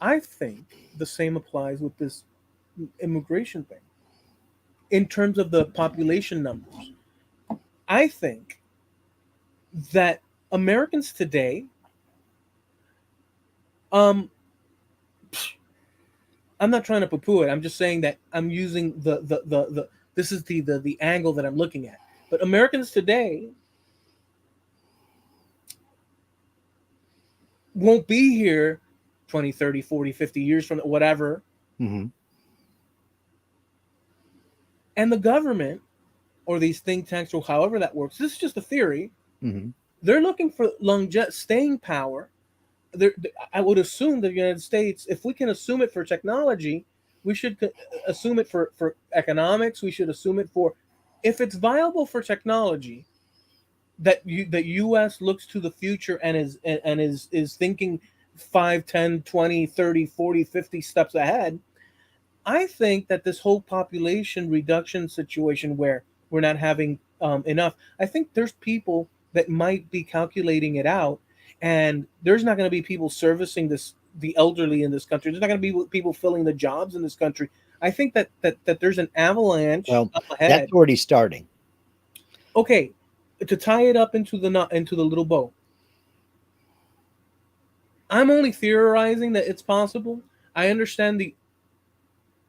I think the same applies with this immigration thing in terms of the population numbers. I think that Americans today, um, I'm not trying to poo-poo it. I'm just saying that I'm using the this is the angle that I'm looking at. But Americans today won't be here 20, 30, 40, 50 years from whatever. Mhm. And the government or these think tanks or however that works, this is just a theory. Mhm. They're looking for staying power. I would assume that the United States, if we can assume it for technology, we should assume it for economics. We should assume it for, if it's viable for technology, that U.S. looks to the future and is thinking 5, 10, 20, 30, 40, 50 steps ahead. I think that this whole population reduction situation where we're not having enough, I think there's people that might be calculating it out, and there's not going to be people servicing the elderly in this country. There's not going to be people filling the jobs in this country. I think that there's an avalanche Well, up that's ahead. already starting. Okay, to tie it up into the knot, into the little bow. I'm only theorizing that it's possible. I understand the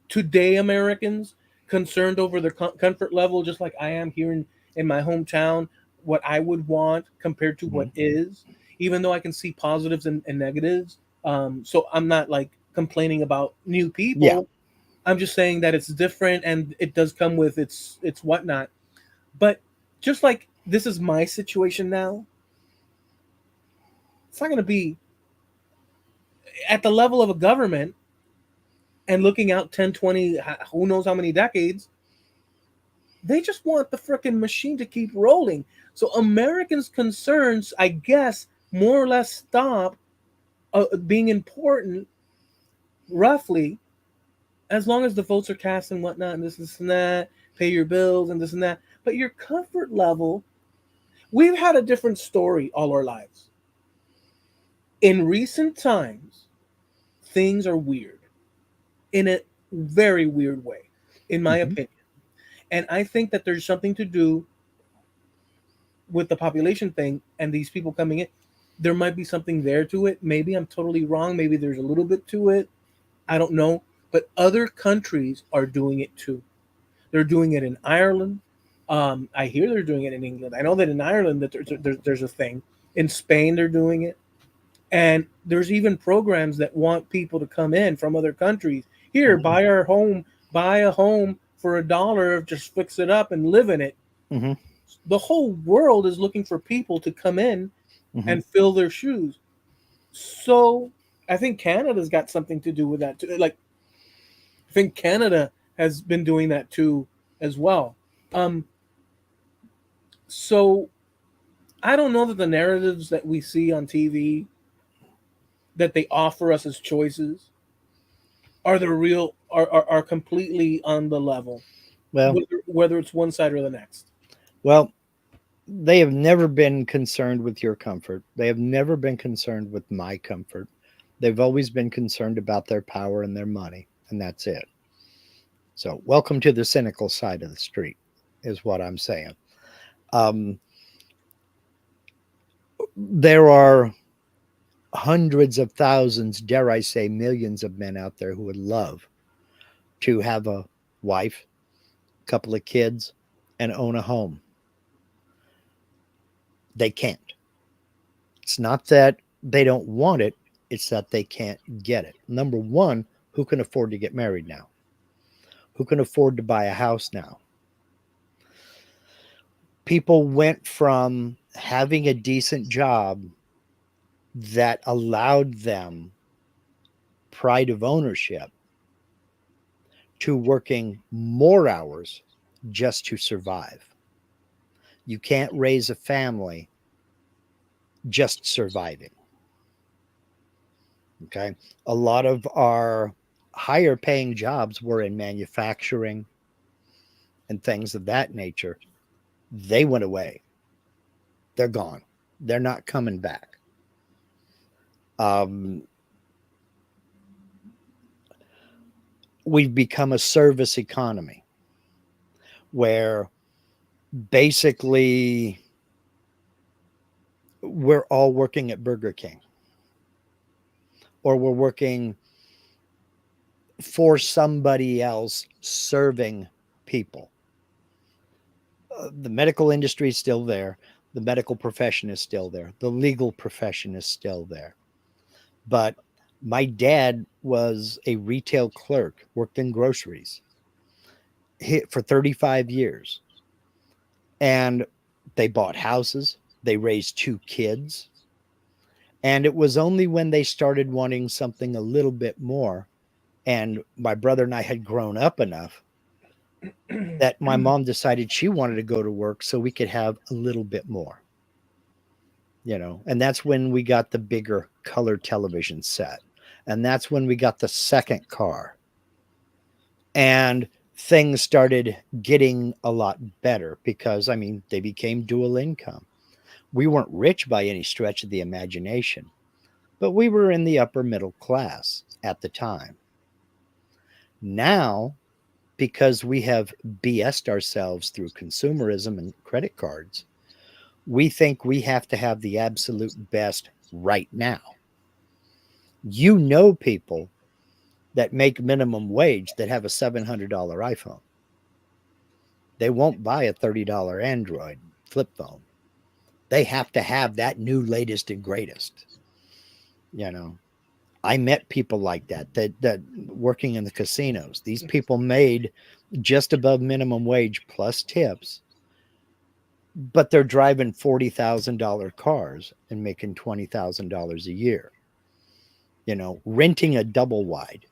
today Americans concerned over their comfort level, just like I am here in my hometown, what I would want compared to what Mhm. is, even though I can see positives and negatives. So I'm not like complaining about new Yeah. people. I'm just saying that it's different and it does come with its whatnot. But just like this is my situation now, it's not going to be at the level of a government and looking out 10, 20, who knows how many decades. They just want the freaking machine to keep rolling. So Americans' concerns, I guess, more or less stop being important, roughly, as long as the votes are cast and whatnot, and this and that, pay your bills and this and that. But your comfort level, we've had a different story all our lives. In recent times, things are weird in a very weird way, in my Mm-hmm. opinion. And I think that there's something to do with the population thing and these people coming in. There might be something there to it. Maybe I'm totally wrong. Maybe there's a little bit to it. I don't know. But other countries are doing it too. They're doing it in Ireland. I hear they're doing it in England. I know that in Ireland that there's a thing. In Spain, they're doing it. And there's even programs that want people to come in from other countries. Here, Mm-hmm. buy our home, buy a home for $1, just fix it up and live in it. Mm-hmm. The whole world is looking for people to come in Mm-hmm. and fill their shoes. So I think Canada's got something to do with that too. Like I think Canada has been doing that too as well. Um, so I don't know that the narratives that we see on TV that they offer us as choices are the real are completely on the level, Well, whether it's one side or the next. well, they have never been concerned with your comfort. They have never been concerned with my comfort. They've always been concerned about their power and their money, and that's it. So, welcome to the cynical side of the street, is what I'm saying. Um, there are hundreds of thousands, dare I say, millions of men out there who would love to have a wife, a couple of kids, and own a home. They can't. It's not that they don't want it, it's that they can't get it. Number one, who can afford to get married now? Who can afford to buy a house now? People went from having a decent job that allowed them pride of ownership to working more hours just to survive. You can't raise a family just surviving. Okay. A lot of our higher paying jobs were in manufacturing and things of that nature. They went away. They're gone. They're not coming back. Um, we've become a service economy where basically we're all working at Burger King or we're working for somebody else serving people. The medical industry is still there. The medical profession is still there. The legal profession is still there. But my dad was a retail clerk, worked in groceries for 35 years. And they bought houses, they raised two kids. And it was only when they started wanting something a little bit more, and my brother and I had grown up enough that my mom decided she wanted to go to work so we could have a little bit more, and that's when we got the bigger color television set. And that's when we got the second car. And things started getting a lot better because, I mean, they became dual income. We weren't rich by any stretch of the imagination, but we were in the upper middle class at the time. Now, because we have BS'd ourselves through consumerism and credit cards, we think we have to have the absolute best right now. People that make minimum wage that have a $700 iPhone. They won't buy a $30 Android flip phone. They have to have that new latest and greatest. You know, I met people like that working in the casinos. These people made just above minimum wage plus tips, but they're driving $40,000 cars and making $20,000 a year. Renting a double wide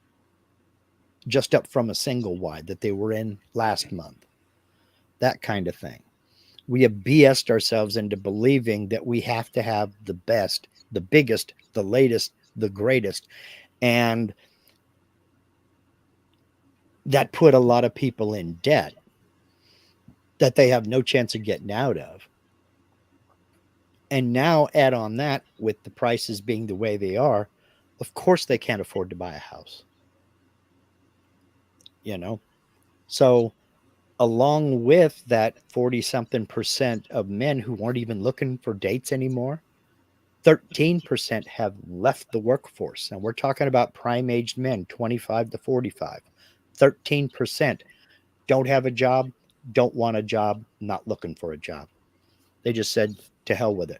just up from a single wide that they were in last month, that kind of thing. We have BS'd ourselves into believing that we have to have the best, the biggest, the latest, the greatest. And that put a lot of people in debt that they have no chance of getting out of. And now add on that with the prices being the way they are, of course they can't afford to buy a house. You know? So along with that 40 something percent of men who weren't even looking for dates anymore, 13% have left the workforce. And we're talking about prime aged men, 25 to 45. 13% don't have a job, don't want a job, not looking for a job. They just said, to hell with it.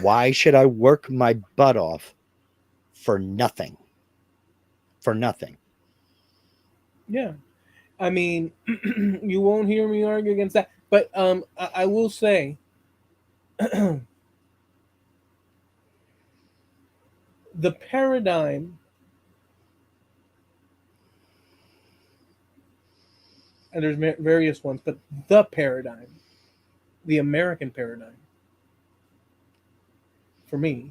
Why should I work my butt off for nothing? For nothing. Yeah. I mean, you won't hear me argue against that. But I will say, the paradigm, and there's various ones, but the paradigm, the American paradigm, for me,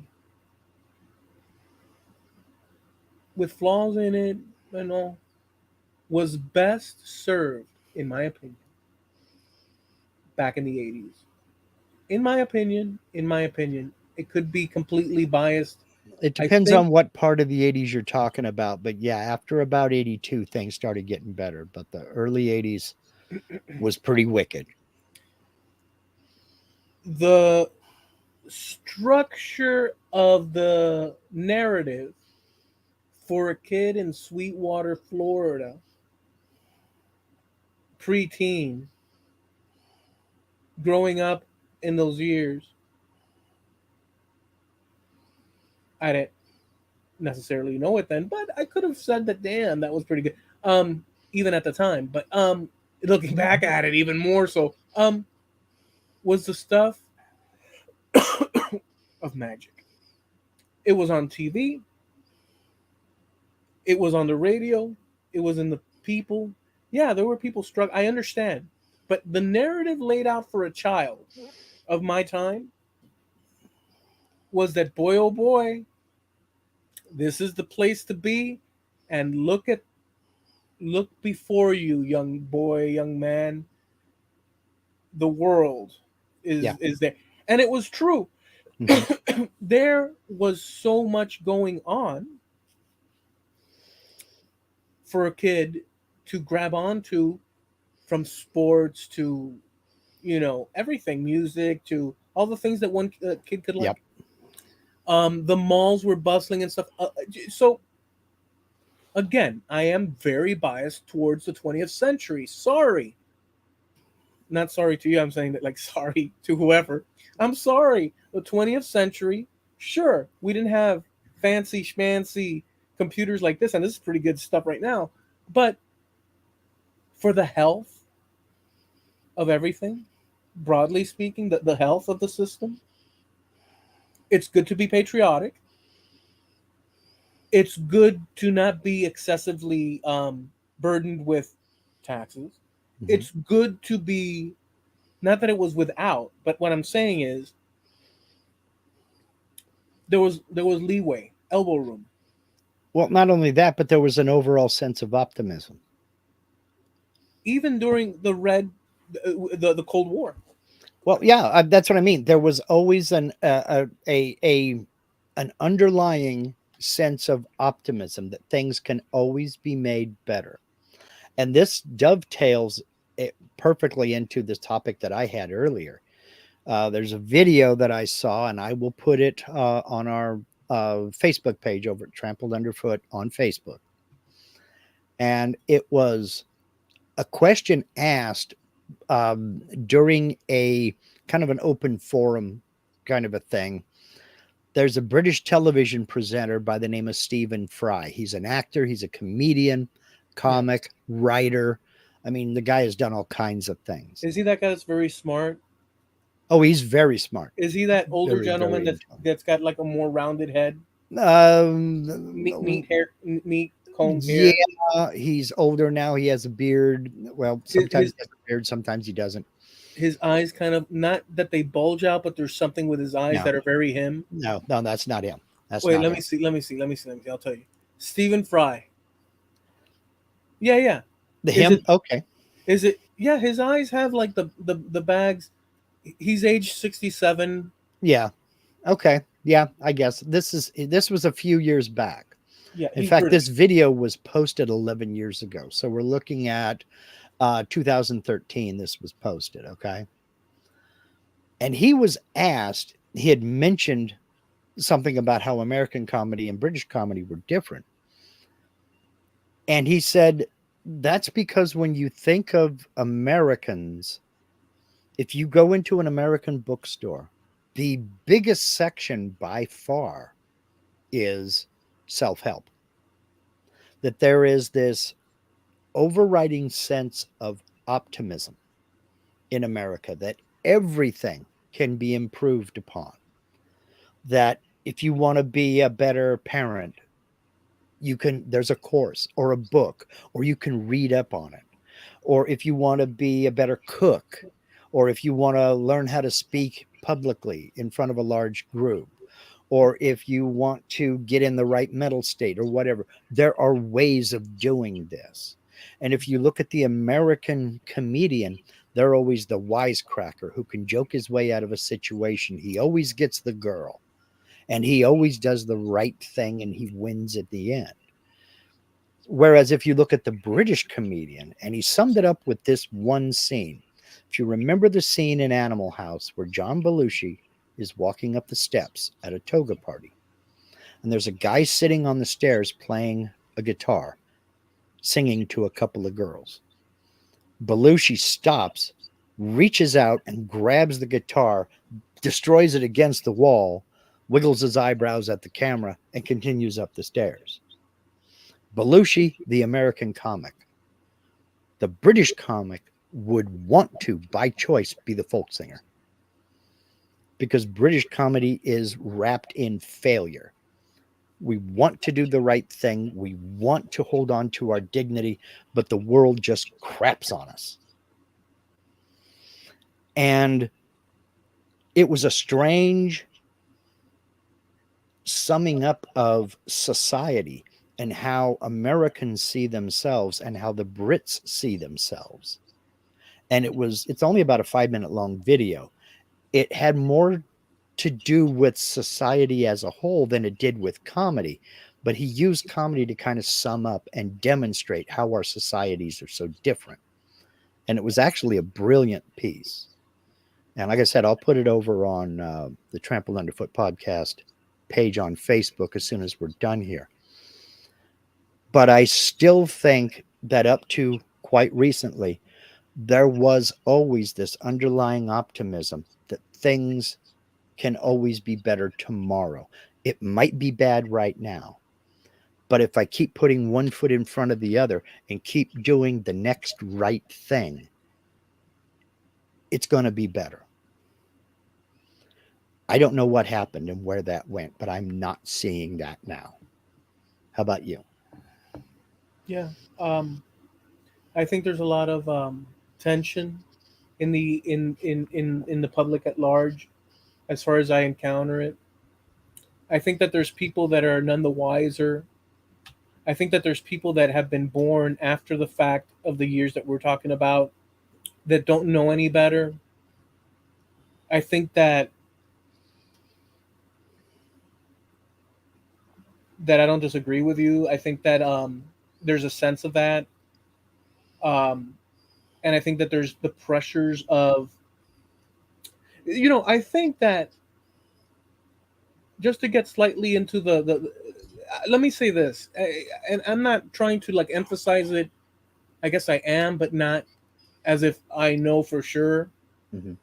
with flaws in it and all, was best served, back in the 80s. In my opinion, it could be completely biased. It I depends think on what part of the 80s you're talking about. But yeah, after about 82, things started getting better. But the early 80s was pretty wicked. the structure of the narrative for a kid in Sweetwater, Florida, preteen, growing up in those years, I didn't necessarily know it then, but I could have said that, damn, that was pretty good. Even at the time, but looking back at it, even more so, was the stuff of magic. It was on TV. It was on the radio. It was in the people. Yeah, there were people struck. I understand, but the narrative laid out for a child of my time was that, boy, oh boy, this is the place to be, and look before you, young boy, young man. The world Yeah. is there, and it was true. Mhm. There was so much going on for a kid to grab onto, from sports to, everything, music to all the things that one kid could like. Yep. The malls were bustling and stuff. So again, I am very biased towards the 20th century. Sorry, not sorry to you. I'm saying that, like, sorry to whoever. I'm sorry. The 20th century. Sure, we didn't have fancy schmancy computers like this, and this is pretty good stuff right now. But for the health of everything, broadly speaking, the health of the system, it's good to be patriotic. It's good to not be excessively burdened with taxes. Mhm. It's good to be, not that it was without, but what I'm saying is there was leeway, elbow room. Well, not only that, but there was an overall sense of optimism. Even during the Cold War. Well, yeah, that's what I mean. There was always an underlying sense of optimism that things can always be made better. And this dovetails it perfectly into this topic that I had earlier. There's a video that I saw, and I will put it on our Facebook page over at Trampled Underfoot on Facebook. And it was a question asked during a kind of an open forum kind of a thing. There's a British television presenter by the name of Stephen Fry. He's an actor, he's a comedian, Yeah. comic, writer. I mean, the guy has done all kinds of things. Is he that guy that's very smart? Oh, he's very smart, Is he that older very, gentleman very that's got like a more rounded head, intelligent. neat hair, neat combed hair? Yeah, he's older now. He has a beard. Well, His sometimes his he has a beard, sometimes he doesn't. his eyes kind of, not that they bulge out, but there's something with his eyes No, that are very him. no, no, that's not him. That's Wait, not let him. me see. I'll tell you. Stephen Fry. Yeah, yeah. The Is him? it? Okay. Is it? Yeah, his eyes have like the bags. He's age 67. Yeah. Okay. Yeah, I guess this was a few years back. Yeah, In he's fact, this British. video was posted 11 years ago. So we're looking at 2013 this was posted, okay? And he was asked, he had mentioned something about how American comedy and British comedy were different. And he said, that's because when you think of Americans, if you go into an American bookstore, the biggest section by far is self help. That there is this overriding sense of optimism in America that everything can be improved upon. That if you want to be a better parent, there's a course or a book, or you can read up on it. Or if you want to be a better cook, or if you want to learn how to speak publicly in front of a large group, or if you want to get in the right mental state or whatever, there are ways of doing this. And if you look at the American comedian, they're always the wisecracker who can joke his way out of a situation. He always gets the girl and he always does the right thing and he wins at the end. Whereas if you look at the British comedian, and he summed it up with this one scene. If you remember the scene in Animal House where John Belushi is walking up the steps at a toga party, and there's a guy sitting on the stairs playing a guitar, singing to a couple of girls. Belushi stops, reaches out, and grabs the guitar, destroys it against the wall, wiggles his eyebrows at the camera, and continues up the stairs. Belushi, the American comic. The British comic would want to, by choice, be the folk singer because British comedy is wrapped in failure. We want to do the right thing. We want to hold on to our dignity, but the world just craps on us. And it was a strange summing up of society and how Americans see themselves and how the Brits see themselves. And it's only about a 5-minute long video. It had more to do with society as a whole than it did with comedy, but he used comedy to kind of sum up and demonstrate how our societies are so different. And it was actually a brilliant piece. And like I said, I'll put it over on the Trampled Underfoot podcast page on Facebook as soon as we're done here. But I still think that up to quite recently, there was always this underlying optimism that things can always be better tomorrow. It might be bad right now, but if I keep putting one foot in front of the other and keep doing the next right thing, it's going to be better. I don't know what happened and where that went, but I'm not seeing that now. How about you? Yeah. I think there's a lot of tension in the public at large, as far as I encounter it. I think that there's people that are none the wiser. I think that there's people that have been born after the fact of the years that we're talking about that don't know any better. I think that I don't disagree with you. I think that there's a sense of that, um, and I think that there's the pressures of, I think that, just to get slightly into let me say this, and I'm not trying to like emphasize it. I guess I am, but not as if I know for sure Mm-hmm.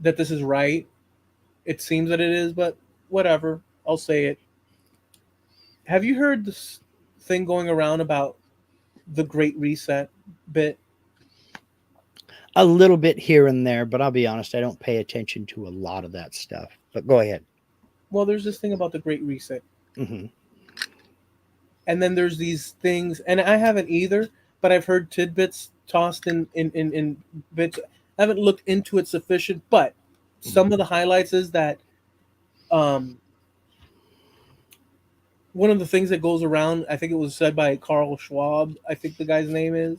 that this is right. It seems that it is, but whatever. I'll say it. Have you heard this thing going around about the Great Reset bit? A little bit here and there, but I'll be honest, I don't pay attention to a lot of that stuff. But go ahead. Well, there's this thing about the Great Reset, Hmm. and then there's these things, and I haven't either, but I've heard tidbits tossed in bits. I haven't looked into it sufficient, but some of the highlights is that um, one of the things that goes around, I think it was said by Carl Schwab, I think the guy's name is.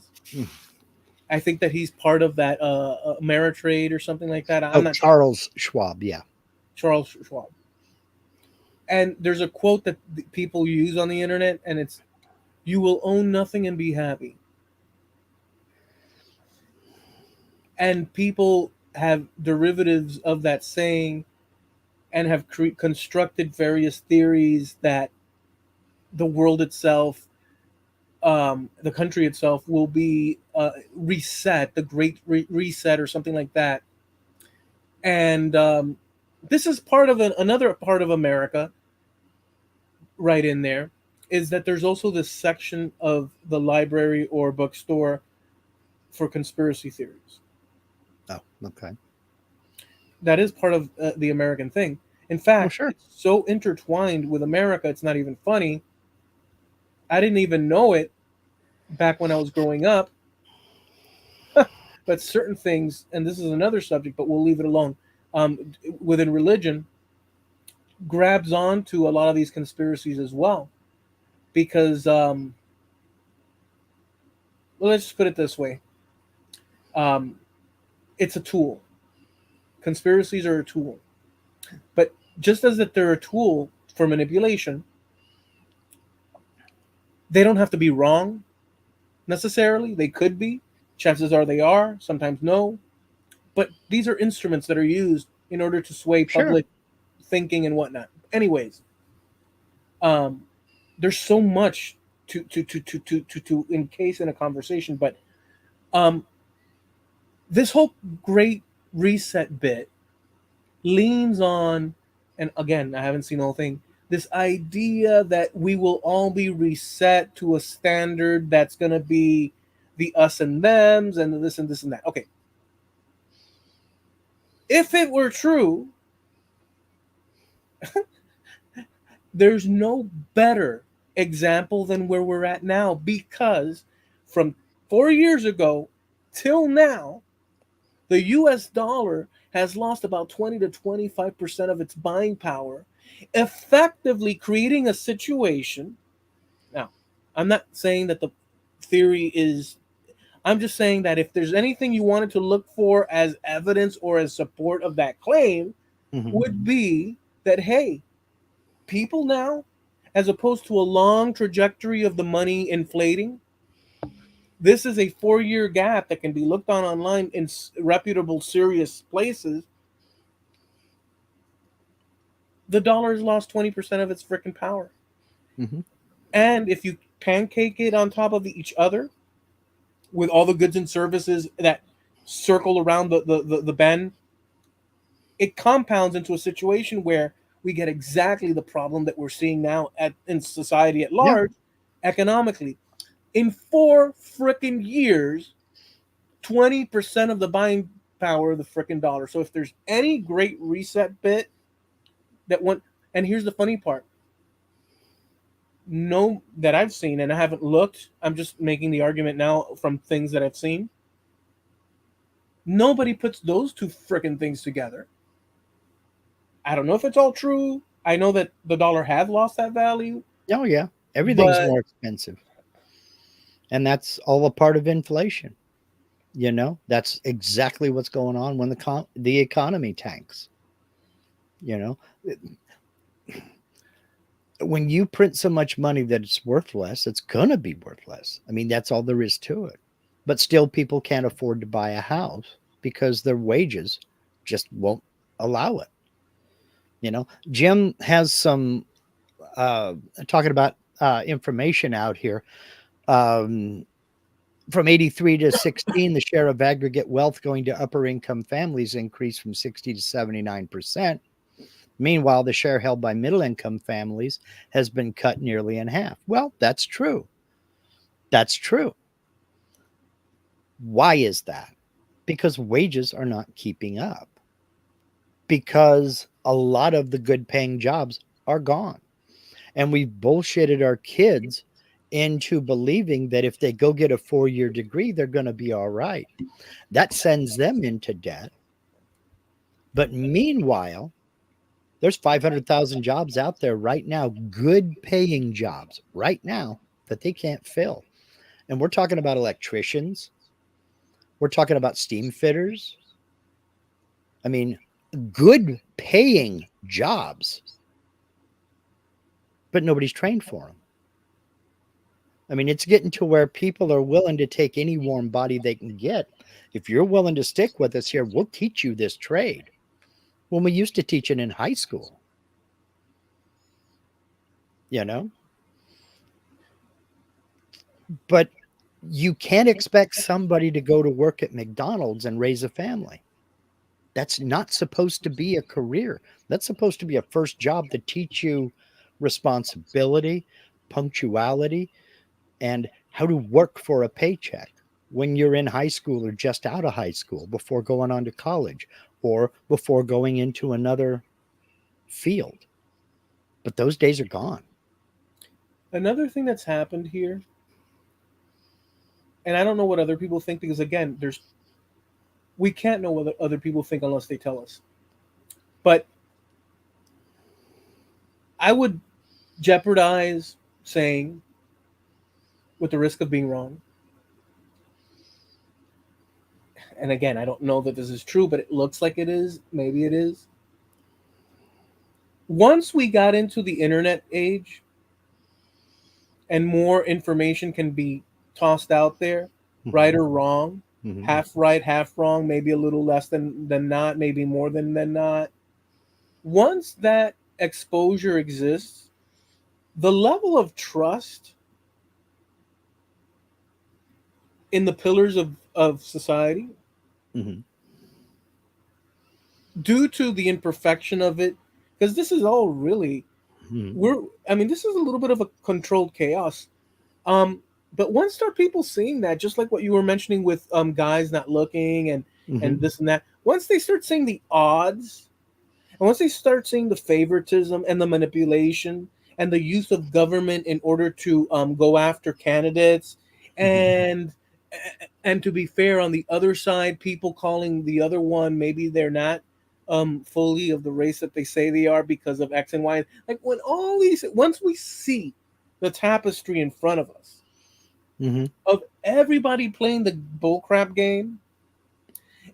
I think that he's part of that Ameritrade or something like that. I'm Oh, not sure. Charles Schwab. Yeah. Charles Schwab. And there's a quote that people use on the internet, and it's, "You will own nothing and be happy." And people have derivatives of that saying and have constructed various theories that the world itself, the country itself, will be reset, the Great Reset, or something like that. And this is part of another part of America, right in there, is that there's also this section of the library or bookstore for conspiracy theories. Oh, okay. That is part of the American thing. In Well, fact, sure. it's so intertwined with America, it's not even funny. I didn't even know it back when I was growing up, but certain things, and this is another subject, but we'll leave it alone, within religion, grabs on to a lot of these conspiracies as well. Because, well, let's just put it this way, um, it's a tool. Conspiracies are a tool. But just as that they're a tool for manipulation, they don't have to be wrong necessarily. They could be. Chances are they are. Sometimes no. But these are instruments that are used in order to sway Sure. public thinking and whatnot. Anyways, um, there's so much to encase in a conversation, but um, this whole Great Reset bit leans on, and again, I haven't seen the whole thing, this idea that we will all be reset to a standard that's going to be the us and thems and the this and this and that. Okay. If it were true, there's no better example than where we're at now, because from 4 years ago till now, the US dollar has lost about 20 to 25% of its buying power, effectively creating a situation. Now, I'm not saying that the theory is, I'm just saying that if there's anything you wanted to look for as evidence or as support of that claim, Hmm. would be that, hey, people now, as opposed to a long trajectory of the money inflating, this is a 4 year gap that can be looked on online in reputable, serious places. The dollar has lost 20% of its freaking power. Hmm. And if you pancake it on top of each other with all the goods and services that circle around the bend, it compounds into a situation where we get exactly the problem that we're seeing now in society at Yeah. large, economically. In 4 freaking years, 20% of the buying power of the freaking dollar. So if there's any Great Reset bit that went, and here's the funny part, no, that I've seen, and I haven't looked, I'm just making the argument now from things that I've seen. Nobody puts those two freaking things together. I don't know if it's all true. I know that the dollar has lost that value, Oh, yeah. Everything's but more expensive. And that's all a part of inflation. That's exactly what's going on when the economy tanks. You know, when you print so much money that it's worth less, it's going to be worth less. I mean, that's all there is to it. But still, people can't afford to buy a house because their wages just won't allow it. Jim has some uh, talking about information out here. Um, from 83 to 16, the share of aggregate wealth going to upper income families increased from 60 to 79%. Meanwhile, the share held by middle income families has been cut nearly in half. Well, that's true. That's true. Why is that? because wages are not keeping up, because a lot of the good paying jobs are gone. And we've bullshitted our kids into believing that if they go get a 4-year degree, they're going to be all right. That sends them into debt. But meanwhile, there's 500,000 jobs out there right now, good paying jobs right now that they can't fill. And we're talking about electricians, we're talking about steam fitters. I mean, good paying jobs, but nobody's trained for them. I mean, it's getting to where people are willing to take any warm body they can get. If you're willing to stick with us here, we'll teach you this trade. When we used to teach it in high school, you know? But you can't expect somebody to go to work at McDonald's and raise a family. That's not supposed to be a career. That's supposed to be a first job to teach you responsibility, punctuality, and how to work for a paycheck when you're in high school or just out of high school before going on to college or before going into another field. But those days are gone. Another thing that's happened here, and I don't know what other people think because again, we can't know what other people think unless they tell us. But I would jeopardize saying, with the risk of being wrong, and again, I don't know that this is true, but it looks like it is. Maybe it is. Once we got into the internet age and more information can be tossed out there, right or wrong, half right, half wrong, maybe a little less than not, maybe more than not. Once that exposure exists, the level of trust in the pillars of society, due to the imperfection of it, because this is all really, this is a little bit of a controlled chaos. But once start people seeing that, just like what you were mentioning with guys not looking and this and that, once they start seeing the odds, and once they start seeing the favoritism and the manipulation and the use of government in order to go after candidates, and to be fair, on the other side, people calling the other one, maybe they're not fully of the race that they say they are because of X and Y. Like when all these, once we see the tapestry in front of us of everybody playing the bullcrap game,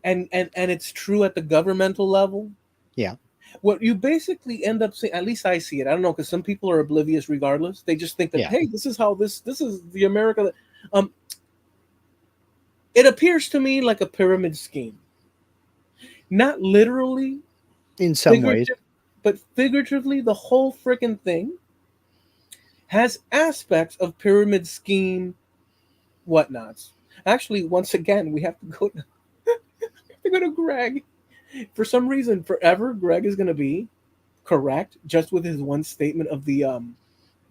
and it's true at the governmental level. Yeah. What you basically end up seeing, at least I see it. I don't know, because some people are oblivious regardless. They just think that, hey, this is how this is the America that, it appears to me like a pyramid scheme. Not literally, in some ways, but figuratively, the whole freaking thing has aspects of pyramid scheme whatnots. Actually, once again, we have to go to Greg. For some reason, forever, Greg is going to be correct just with his one statement of the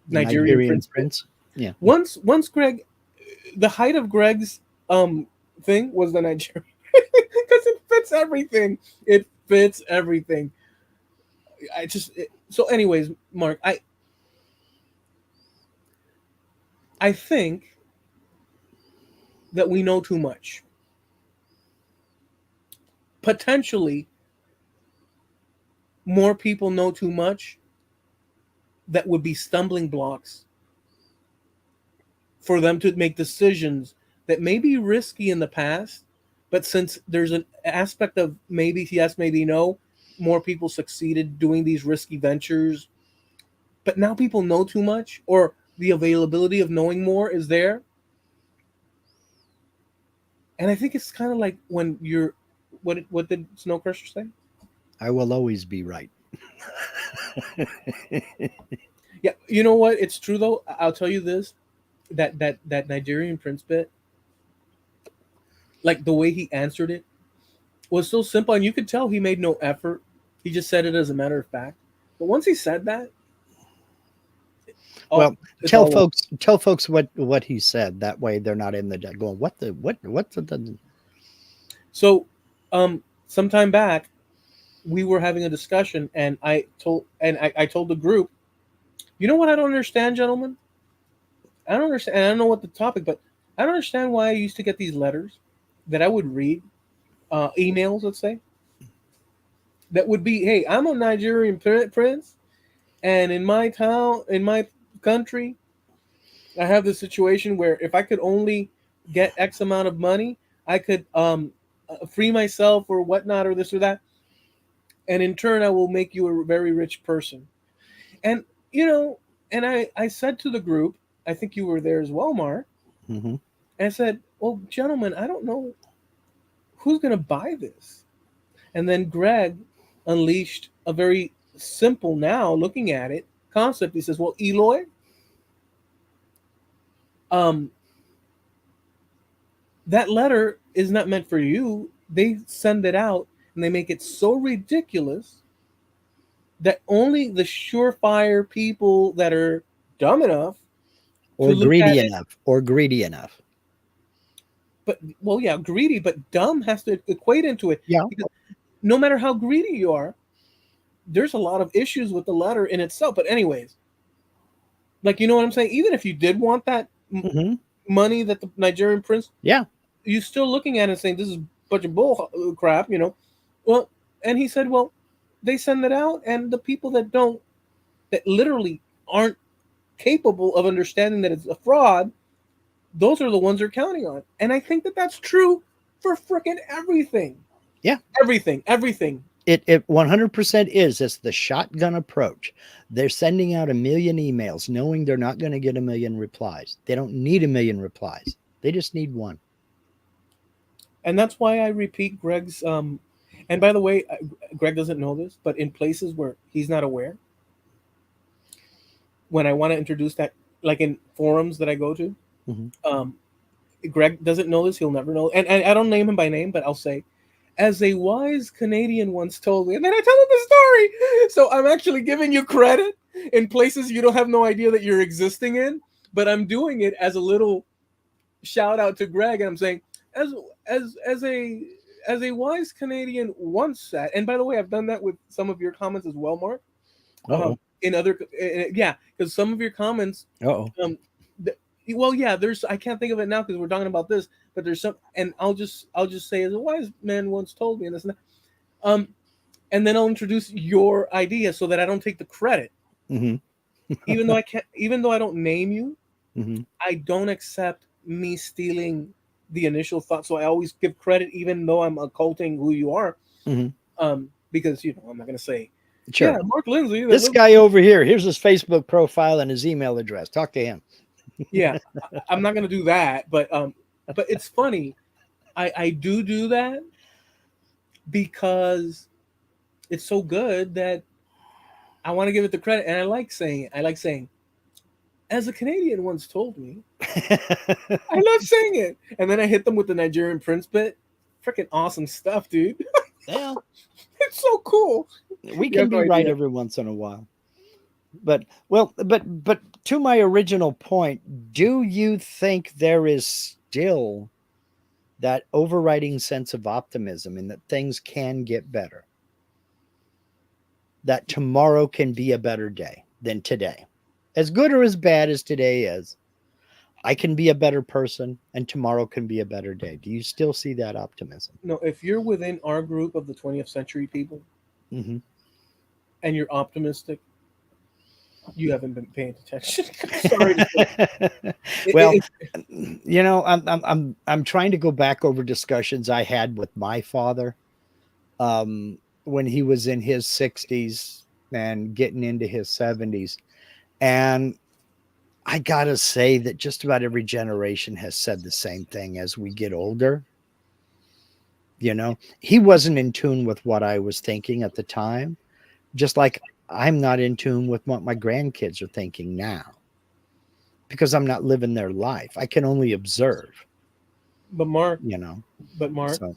Nigerian prince. Yeah. Once Greg, the height of Greg's thing was the Nigerian, because it fits everything. It fits everything. So anyways, Mark, I think that we know too much. Potentially, more people know too much that would be stumbling blocks for them to make decisions that may be risky in the past, but since there's an aspect of maybe yes, maybe no, more people succeeded doing these risky ventures, but now people know too much, or the availability of knowing more is there. And I think it's kind of like when you're, what did Snow Crusher say? I will always be right. Yeah, you know what? It's true though. I'll tell you this: that Nigerian prince bit, like the way he answered it, was so simple, and you could tell he made no effort. He just said it as a matter of fact. But once he said that, well, tell folks what he said. That way, they're not in the going. What's the So, some time back, we were having a discussion, and I told the group, you know what I don't understand, gentlemen? I don't understand. And I don't know what the topic, but I don't understand why I used to get these letters that I would read, emails, let's say, that would be, hey, I'm a Nigerian prince, and in my town, in my country, I have this situation where if I could only get X amount of money, I could free myself or whatnot or this or that, and in turn, I will make you a very rich person. And you know, and I said to the group, I think you were there as well, Mark. Hmm. And I said, well, gentlemen, I don't know who's going to buy this. And then Greg unleashed a very simple, now looking at it, concept. He says, well, Eloy, um, that letter is not meant for you. They send it out and they make it so ridiculous that only the surefire people that are dumb enough to Or look at greedy it, enough, or greedy enough. but well, yeah, greedy, but dumb has to equate into it, Yeah. because no matter how greedy you are, there's a lot of issues with the letter in itself. But anyways, like, you know what I'm saying? Even if you did want that Hmm. money that the Nigerian prince, Yeah. you still looking at it and saying this is a bunch of bull crap, you know. Well, and he said, well, they send it out, and the people that don't, that literally aren't capable of understanding that it's a fraud, those are the ones they're counting on. And I think that that's true for freaking everything. Yeah. Everything. It 100% is. It's the shotgun approach. They're sending out a million emails knowing they're not going to get a million replies. They don't need a million replies. They just need one. And that's why I repeat Greg's. And by the way, Greg doesn't know this, but in places where he's not aware, when I want to introduce that, like in forums that I go to, Hmm. um, Greg doesn't know this. He'll never know. And I don't name him by name, but I'll say, as a wise Canadian once told me, and then I tell him the story. So I'm actually giving you credit in places you don't have no idea that you're existing in, but I'm doing it as a little shout out to Greg, and I'm saying, as as as a as a wise Canadian once said, and by the way, I've done that with some of your comments as well, Mark. Uh-oh. In other, yeah, because some of your comments, Uh-oh. um, th- well, yeah, there's, I can't think of it now because we're talking about this, but there's some, and I'll just say, as a wise man once told me, and this and that, and then I'll introduce your idea so that I don't take the credit, Hmm. even though I can't, even though I don't name you, Hmm. I don't accept me stealing the initial thought. So I always give credit, even though I'm occulting who you are. Hmm. Because I'm not gonna say, yeah, Sure. Mark Lindsay. This guy over here, here's his Facebook profile and his email address. Talk to him. Yeah, I'm not gonna do that. But it's funny. I do that because it's so good that I want to give it the credit, and I like saying it. I like saying, as a Canadian once told me. I love saying it, and then I hit them with the Nigerian prince bit. Freaking awesome stuff, dude. Well, It's so cool. we You can have no be right idea. every once in a while. But to my original point, do you think there is still that overriding sense of optimism and that things can get better? That tomorrow can be a better day than today. As good or as bad as today is, I can be a better person and tomorrow can be a better day. Do you still see that optimism? No, if you're within our group of the 20th century people Hmm. and you're optimistic, you haven't been paying attention. Sorry to say. Well, It, I'm trying to go back over discussions I had with my father when he was in his 60s and getting into his 70s. And I got to say that just about every generation has said the same thing as we get older. He wasn't in tune with what I was thinking at the time, just like I'm not in tune with what my grandkids are thinking now because I'm not living their life. I can only observe, but Mark, you know. but Mark, So,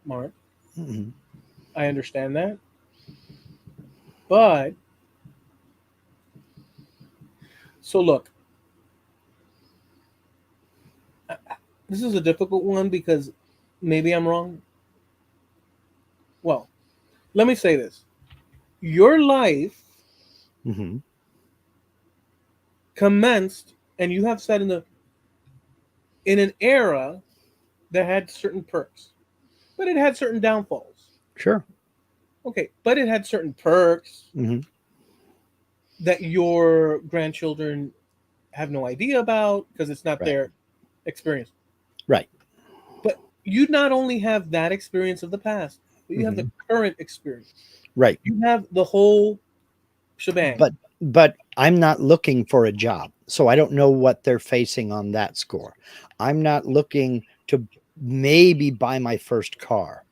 Mark, mhm. I understand that, but so look, this is a difficult one because maybe I'm wrong. Well, let me say this: your life Hmm. commenced, and you have said in an era that had certain perks, but it had certain downfalls. Sure. Okay, but it had certain perks Hmm. that your grandchildren have no idea about because it's not Right. their experience. Right. But you not only have that experience of the past, but you have the Hmm. current experience. Right. You have the whole shebang. But I'm not looking for a job, so I don't know what they're facing on that score. I'm not looking to maybe buy my first car,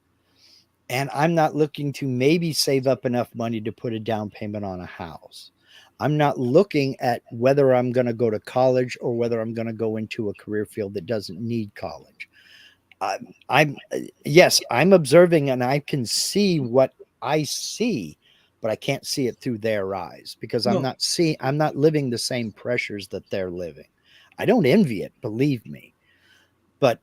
and I'm not looking to maybe save up enough money to put a down payment on a house. I'm not looking at whether I'm going to go to college or whether I'm going to go into a career field that doesn't need college. I'm yes, I'm observing and I can see what I see, but I can't see it through their eyes because No, I'm not living the same pressures that they're living. I don't envy it, believe me. But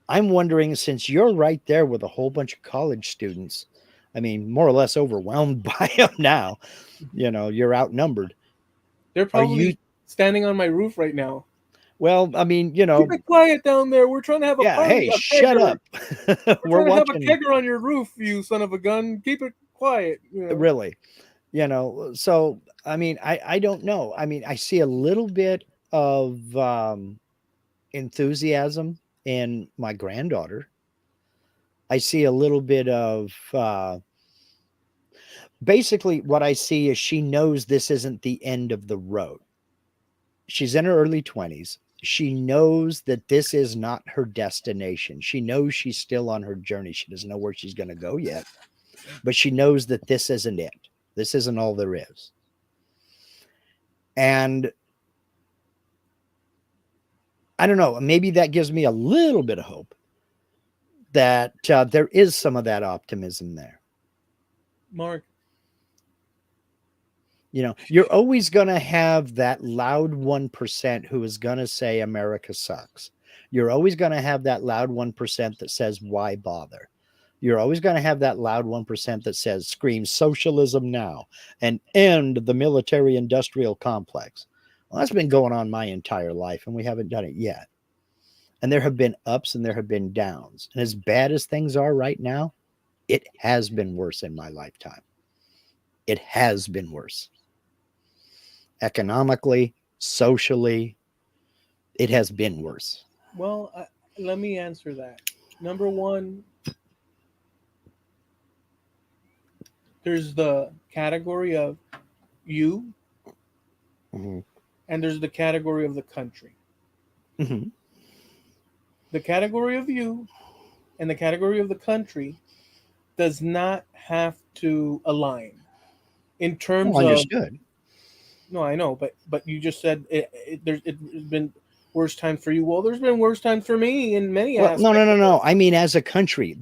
I'm wondering, since you're right there with a whole bunch of college students, I mean, more or less overwhelmed by them now, you're outnumbered. they're Are you, probably standing on my roof right now. well, I mean, Keep it quiet down there. We're trying to have a yeah, party, hey, a shut kegger. up. We're We're trying to have a watching, kegger on your roof, you son of a gun. Keep it quiet. really. So I mean, I don't know. I mean, I see a little bit of enthusiasm in my granddaughter. I see a little bit of basically what I see is she knows this isn't the end of the road. She's in her early 20s. She knows that this is not her destination. She knows she's still on her journey. She doesn't know where she's going to go yet, but she knows that this isn't it. This isn't all there is. And I don't know, maybe that gives me a little bit of hope that there is some of that optimism there. Mark, You're always going to have that loud 1% who is going to say America sucks. You're always going to have that loud 1% that says, why bother? You're always going to have that loud 1% that says, scream socialism now and end the military industrial complex. Well, that's been going on my entire life, and we haven't done it yet. And there have been ups and there have been downs. And as bad as things are right now, it has been worse in my lifetime. It has been worse. Economically, socially, it has been worse. well, let me answer that. Number one, there's the category of you, Mm-hmm. and there's the category of the country. Mm-hmm. The category of you and the category of the country does not have to align in Well, terms of. understood. No, I know, but you just said it's been worse times for you. Well, there's been worse times for me in many Well, no, no, aspects no, of no. this. I mean, as a country,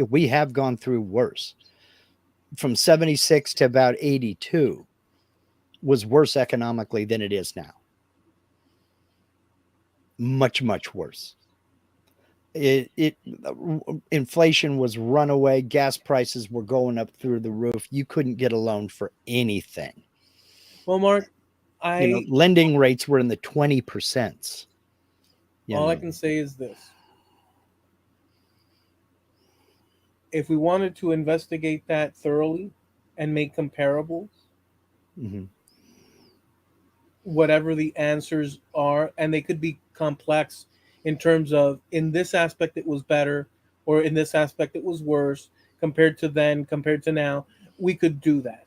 we have gone through worse. From 76 to about 82 was worse economically than it is now. Much, much worse. It inflation was runaway, gas prices were going up through the roof. You couldn't get a loan for anything. Well, Mark, I Lending rates were in the 20%. you all I know can say is this: if we wanted to investigate that thoroughly and make comparables, mm-hmm. whatever the answers are, and they could be complex in terms of in this aspect it was better, or in this aspect it was worse compared to then, compared to now, we could do that.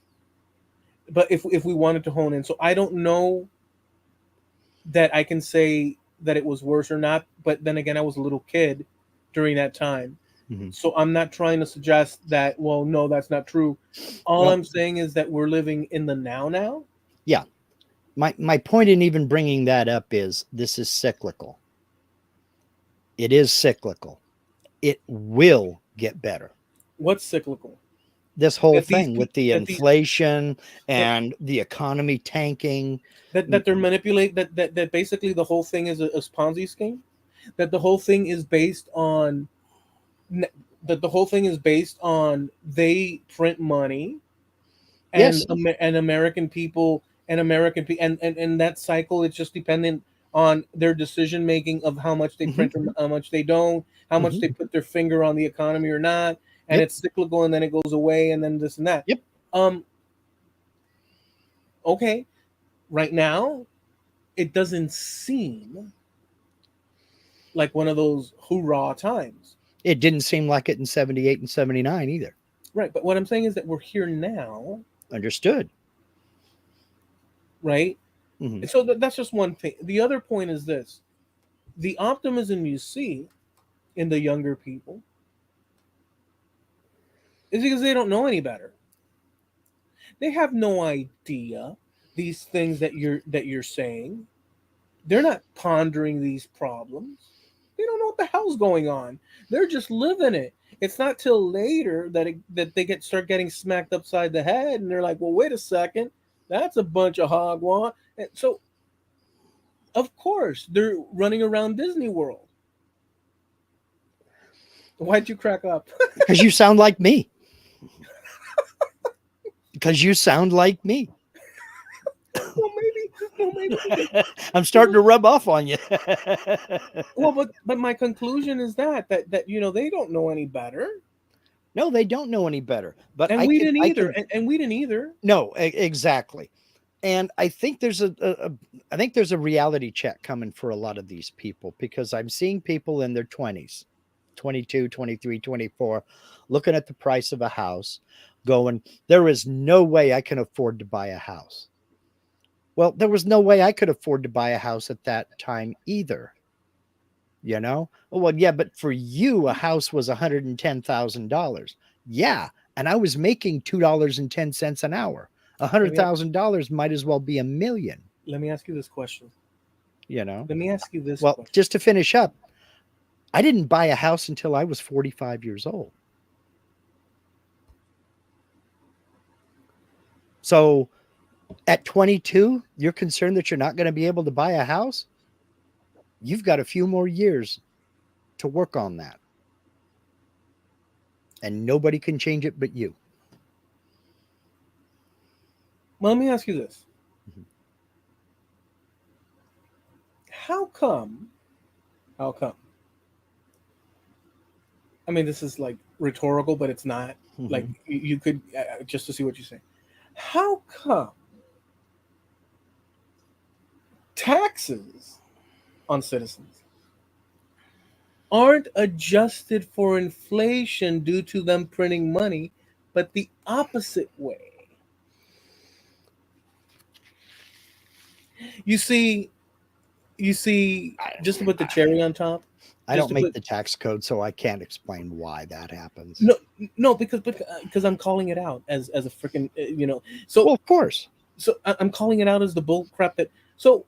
But if we wanted to hone in, so I don't know that I can say that it was worse or not. But then again, I was a little kid during that time. Mm-hmm. So I'm not trying to suggest that, well, no, that's not true. All Well, I'm saying is that we're living in the now. yeah, my point in even bringing that up is this is cyclical. It is cyclical. It will get better. What's cyclical? This whole That these thing with people, the that these, inflation that, and the economy tanking. that they're manipulate that basically the whole thing is a Ponzi scheme. That the whole thing is based on that the whole thing is based on they print money and Yes. and American people and and that cycle it's just dependent on their decision making of how much they Hmm. print or how much they don't, how much Hmm. they put their finger on the economy or not, and Yep. it's cyclical and then it goes away and then this and that. Yep. Um, okay, right now it doesn't seem like one of those hoorah times. It didn't seem like it in 78 and 79 either. Right, but what I'm saying is that we're here now, Understood. right? Hmm. And so that's just one thing. The other point is this: the optimism you see in the younger people is because they don't know any better. They have no idea these things that you're saying. They're not pondering these problems. They don't know what the hell's going on. They're just living it. It's not till later that they start getting smacked upside the head, and they're like, "Well, wait a second, that's a bunch of hogwash." And so, of course, they're running around Disney World. Why'd you crack up? Because you sound like me. Because you sound like me. Well, maybe, well, maybe because I'm starting to rub off on you. well, but my conclusion is that they don't know any better, No, they don't know any better. But and I we can, didn't I either, can. and we didn't either. No, exactly. And I think I think there's a reality check coming for a lot of these people because I'm seeing people in their 20s, 22, 23, 24, looking at the price of a house, going, there is no way I can afford to buy a house. Well, there was no way I could afford to buy a house at that time either. You know? Oh, well, yeah, but for you, a house was $110,000. Yeah. And I was making $2.10 an hour. Let me $100,000 might as well be a million, let me ask you this question. you know? Let me ask you this Well, question. just to finish up, I didn't buy a house until I was 45 years old. So at 22, you're concerned that you're not going to be able to buy a house? You've got a few more years to work on that. And nobody can change it but you. Well, let me ask you this: Mhm. How come? How come? I mean, this is like rhetorical, but it's not. Like Mhm. you could just to see what you say. How come taxes on citizens aren't adjusted for inflation due to them printing money, but the opposite way? You see, just to put the cherry on top, I just don't to make put the tax code, so I can't explain why that happens. no, no, because I'm calling it out as a freaking So Well, of course. I'm calling it out as the bull crap that so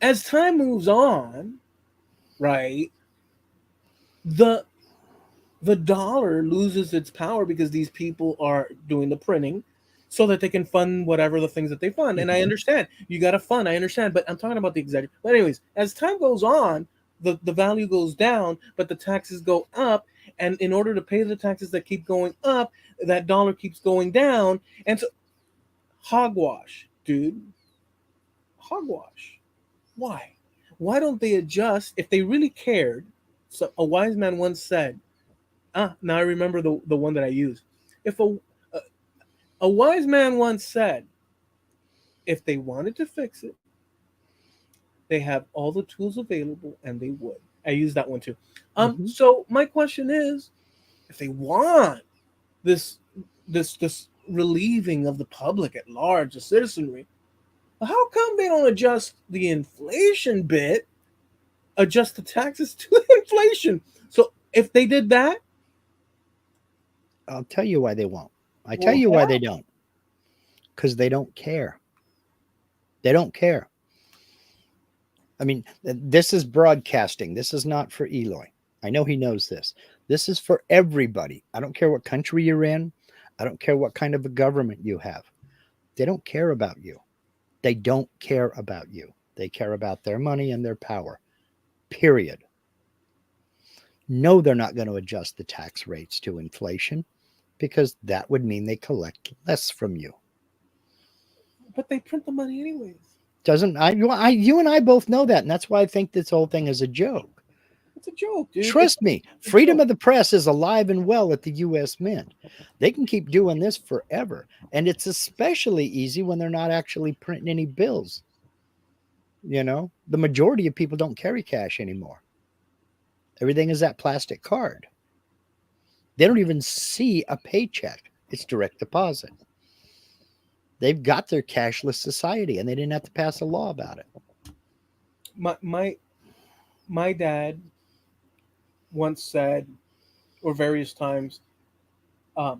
as time moves on, right? The the dollar loses its power because these people are doing the printing so that they can fund whatever the things that they fund. And I Mhm. understand you got to fund. I understand, but I'm talking about the exaggeration. But anyways, as time goes on, the value goes down, but the taxes go up. And in order to pay the taxes that keep going up, that dollar keeps going down. And so hogwash, dude, hogwash. Why? Why don't they adjust if they really cared? So a wise man once said, now I remember the one that I used. If a a wise man once said, if they wanted to fix it, they have all the tools available and they would. I use that one too. Mhm. So my question is, if they want this this relieving of the public at large, the citizenry, how come they don't adjust the inflation bit, adjust the taxes to inflation? So if they did that, I'll tell you why they won't. I tell well, you why they how? don't. Because they don't care. They don't care. I mean, this is broadcasting. This is not for Eloy. I know he knows this. This is for everybody. I don't care what country you're in. I don't care what kind of a government you have. They don't care about you. They don't care about you. They care about their money and their power. Period. No, they're not going to adjust the tax rates to inflation because that would mean they collect less from you. But they print the money anyways. Doesn't you and I both know that, and that's why I think this whole thing is a joke. It's a joke, dude. Trust me, freedom of the press is alive and well at the U.S. Mint. They can keep doing this forever, and it's especially easy when they're not actually printing any bills. You know, the majority of people don't carry cash anymore. Everything is that plastic card. They don't even see a paycheck. It's direct deposit. They've got their cashless society, and they didn't have to pass a law about it. My dad once said, or various times, as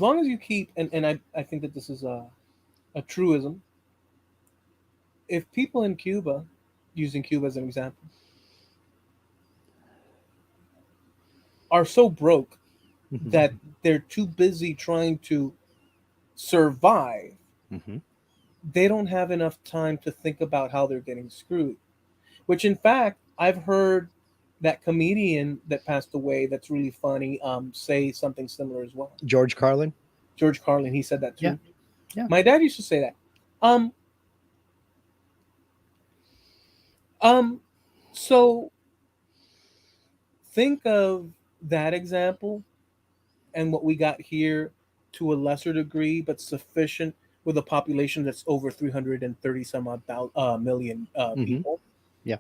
long as you keep, and I think that this is a truism, if people in Cuba, using Cuba as an example, are so broke that they're too busy trying to survive, they don't have enough time to think about how they're getting screwed. Which, in fact, I've heard that comedian that passed away that's really funny say something similar as well. George Carlin. George Carlin, he said that too. Yeah. Yeah. My dad used to say that. So think of that example and what we got here to a lesser degree, but sufficient with a population that's over 330 some odd million people. Yeah.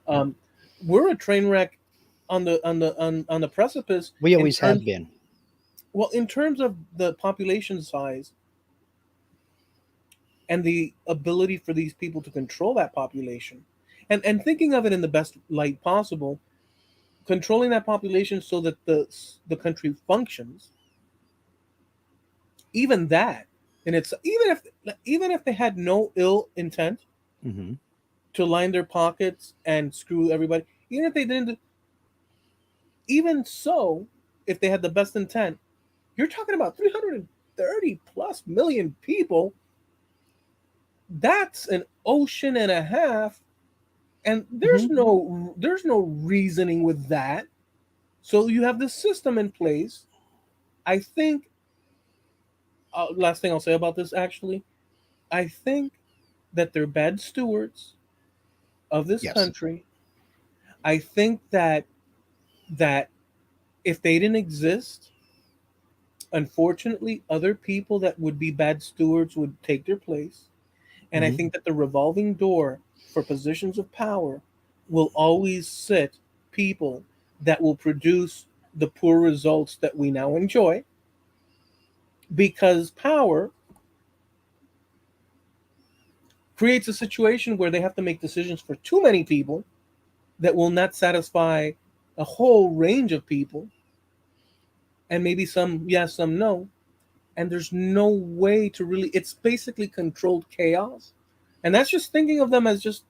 We're a train wreck on the precipice. We always have been. Well, in terms of the population size and the ability for these people to control that population, and thinking of it in the best light possible, controlling that population so that the country functions. Even that, and it's even if they had no ill intent to line their pockets and screw everybody, even if they didn't, even so, if they had the best intent, you're talking about 330 plus million people. That's an ocean and a half, and there's no reasoning with that. So you have this system in place. I think last thing I'll say about this, actually, I think that they're bad stewards of this country. I think that if they didn't exist, unfortunately, other people that would be bad stewards would take their place. And I think that the revolving door for positions of power will always sit people that will produce the poor results that we now enjoy, because power creates a situation where they have to make decisions for too many people that will not satisfy a whole range of people, and maybe some yes, some no, and there's no way to really, it's basically controlled chaos. And that's just thinking of them as just,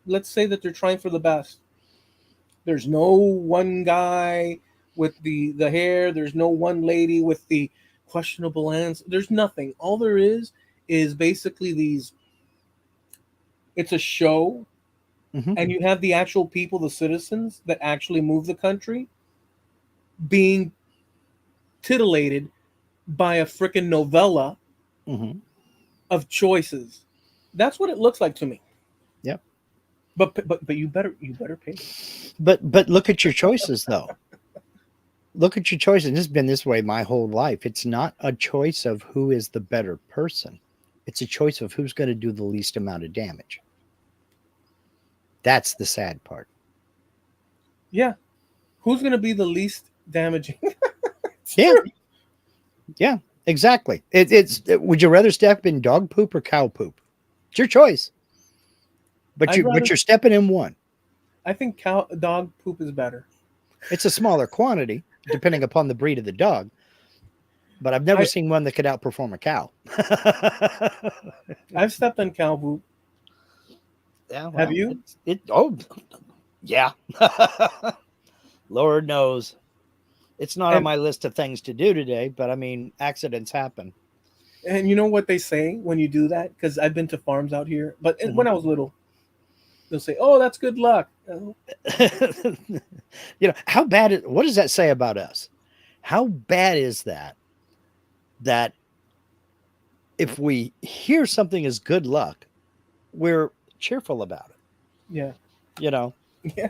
let's say that they're trying for the best. There's no one guy with the hair, there's no one lady with the questionable answer, there's nothing. All there is basically these, it's a show, and you have the actual people, the citizens that actually move the country, being titillated by a freaking novella of choices. That's what it looks like to me. Yep. But you better pay. But look at your choices, though. Look at your choices. It's been this way my whole life. It's not a choice of who is the better person. It's a choice of who's going to do the least amount of damage. That's the sad part. Yeah. Who's going to be the least damaging? Yeah, exactly. Would you rather step in dog poop or cow poop? It's your choice. But you're stepping in one. I think dog poop is better. It's a smaller quantity, depending upon the breed of the dog. But I've never seen one that could outperform a cow. I've stepped on cow poop. Yeah, well, have you? Yeah. Lord knows. It's not on my list of things to do today, but I mean, accidents happen. And you know what they say when you do that? Because I've been to farms out here, but when I was little, they'll say, "Oh, that's good luck." Oh, How bad what does that say about us? How bad is that if we hear something as good luck, we're cheerful about it, yeah, you know? yeah,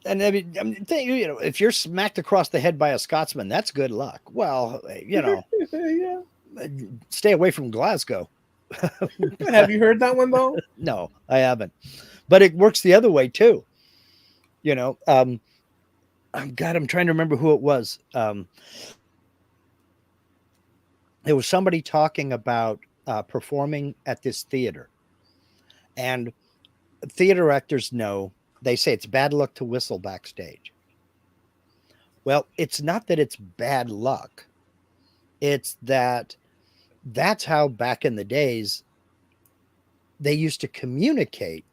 And if you're smacked across the head by a Scotsman, that's good luck. Well, yeah. stay away from Glasgow. Have you heard that one though? No, I haven't. But it works the other way too. You know, God, I'm trying to remember who it was. There was somebody talking about performing at this theater, and theater actors know, they say it's bad luck to whistle backstage. Well, it's not that it's bad luck. It's that's how back in the days they used to communicate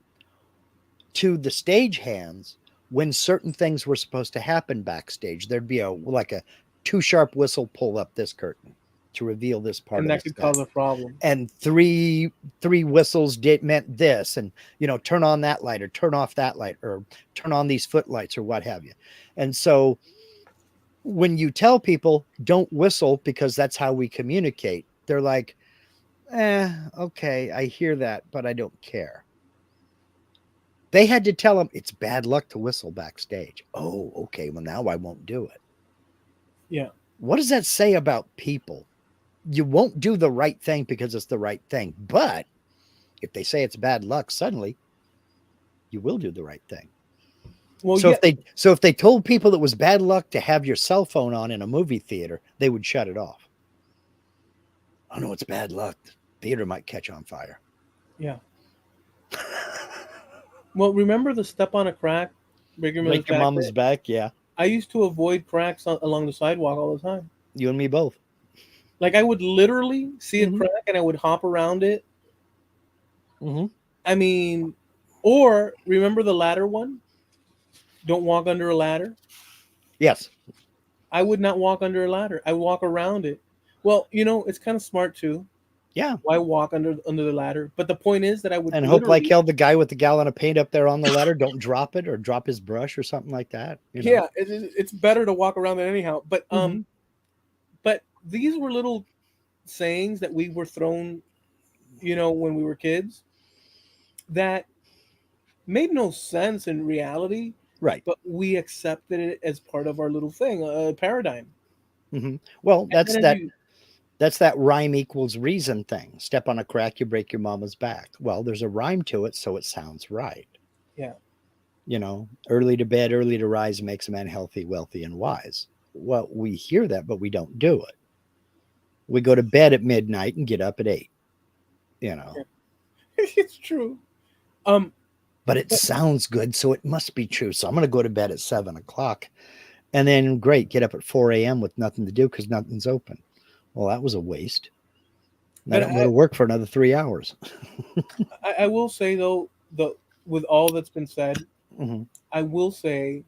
to the stage hands when certain things were supposed to happen backstage. There'd be a two sharp whistle pull up this curtain to reveal this part And of the that could set. cause a problem. And three whistles meant this, and turn on that light or turn off that light or turn on these footlights or what have you. And so when you tell people don't whistle because that's how we communicate, they're like, okay, I hear that, but I don't care. They had to tell them it's bad luck to whistle backstage. Oh, okay, well now I won't do it. Yeah. What does that say about people? You won't do the right thing because it's the right thing, but if they say it's bad luck, suddenly you will do the right thing. Well, So yeah. if they told people it was bad luck to have your cell phone on in a movie theater, they would shut it off. Oh no, it's bad luck. The theater might catch on fire. Yeah. Well, remember the step on a crack, break your mother's Break your back mama's bit? back, yeah. I used to avoid cracks along the sidewalk all the time. You and me both. Like I would literally see a Mm-hmm. crack and I would hop around it. Mm-hmm. I mean, or remember the ladder one? Don't walk under a ladder. Yes. I would not walk under a ladder. I would walk around it. Well, it's kind of smart too. Yeah. Why walk under the ladder? But the point is that I would And hope like literally, hell the guy with the gallon of paint up there on the ladder don't drop it or drop his brush or something like that. yeah, it's better to walk around it anyhow. But Mm-hmm. but these were little sayings that we were thrown, when we were kids that made no sense in reality, Right. but we accepted it as part of our little thing, a paradigm. Mm-hmm. Well, And then as you, that's that rhyme equals reason thing. Step on a crack, you break your mama's back. Well, there's a rhyme to it, so it sounds right. yeah, Early to bed, early to rise makes a man healthy, wealthy, and wise. Well, we hear that, but we don't do it. We go to bed at midnight and get up at 8, you know. it's true. Um, But it but sounds good, so it must be true. So I'm going to go to bed at 7 o'clock and then, great, get up at 4 a.m. with nothing to do because nothing's open. Well, that was a waste. And I but don't go to work for another 3 hours. I will say though, with all that's been said, Mm-hmm. I will say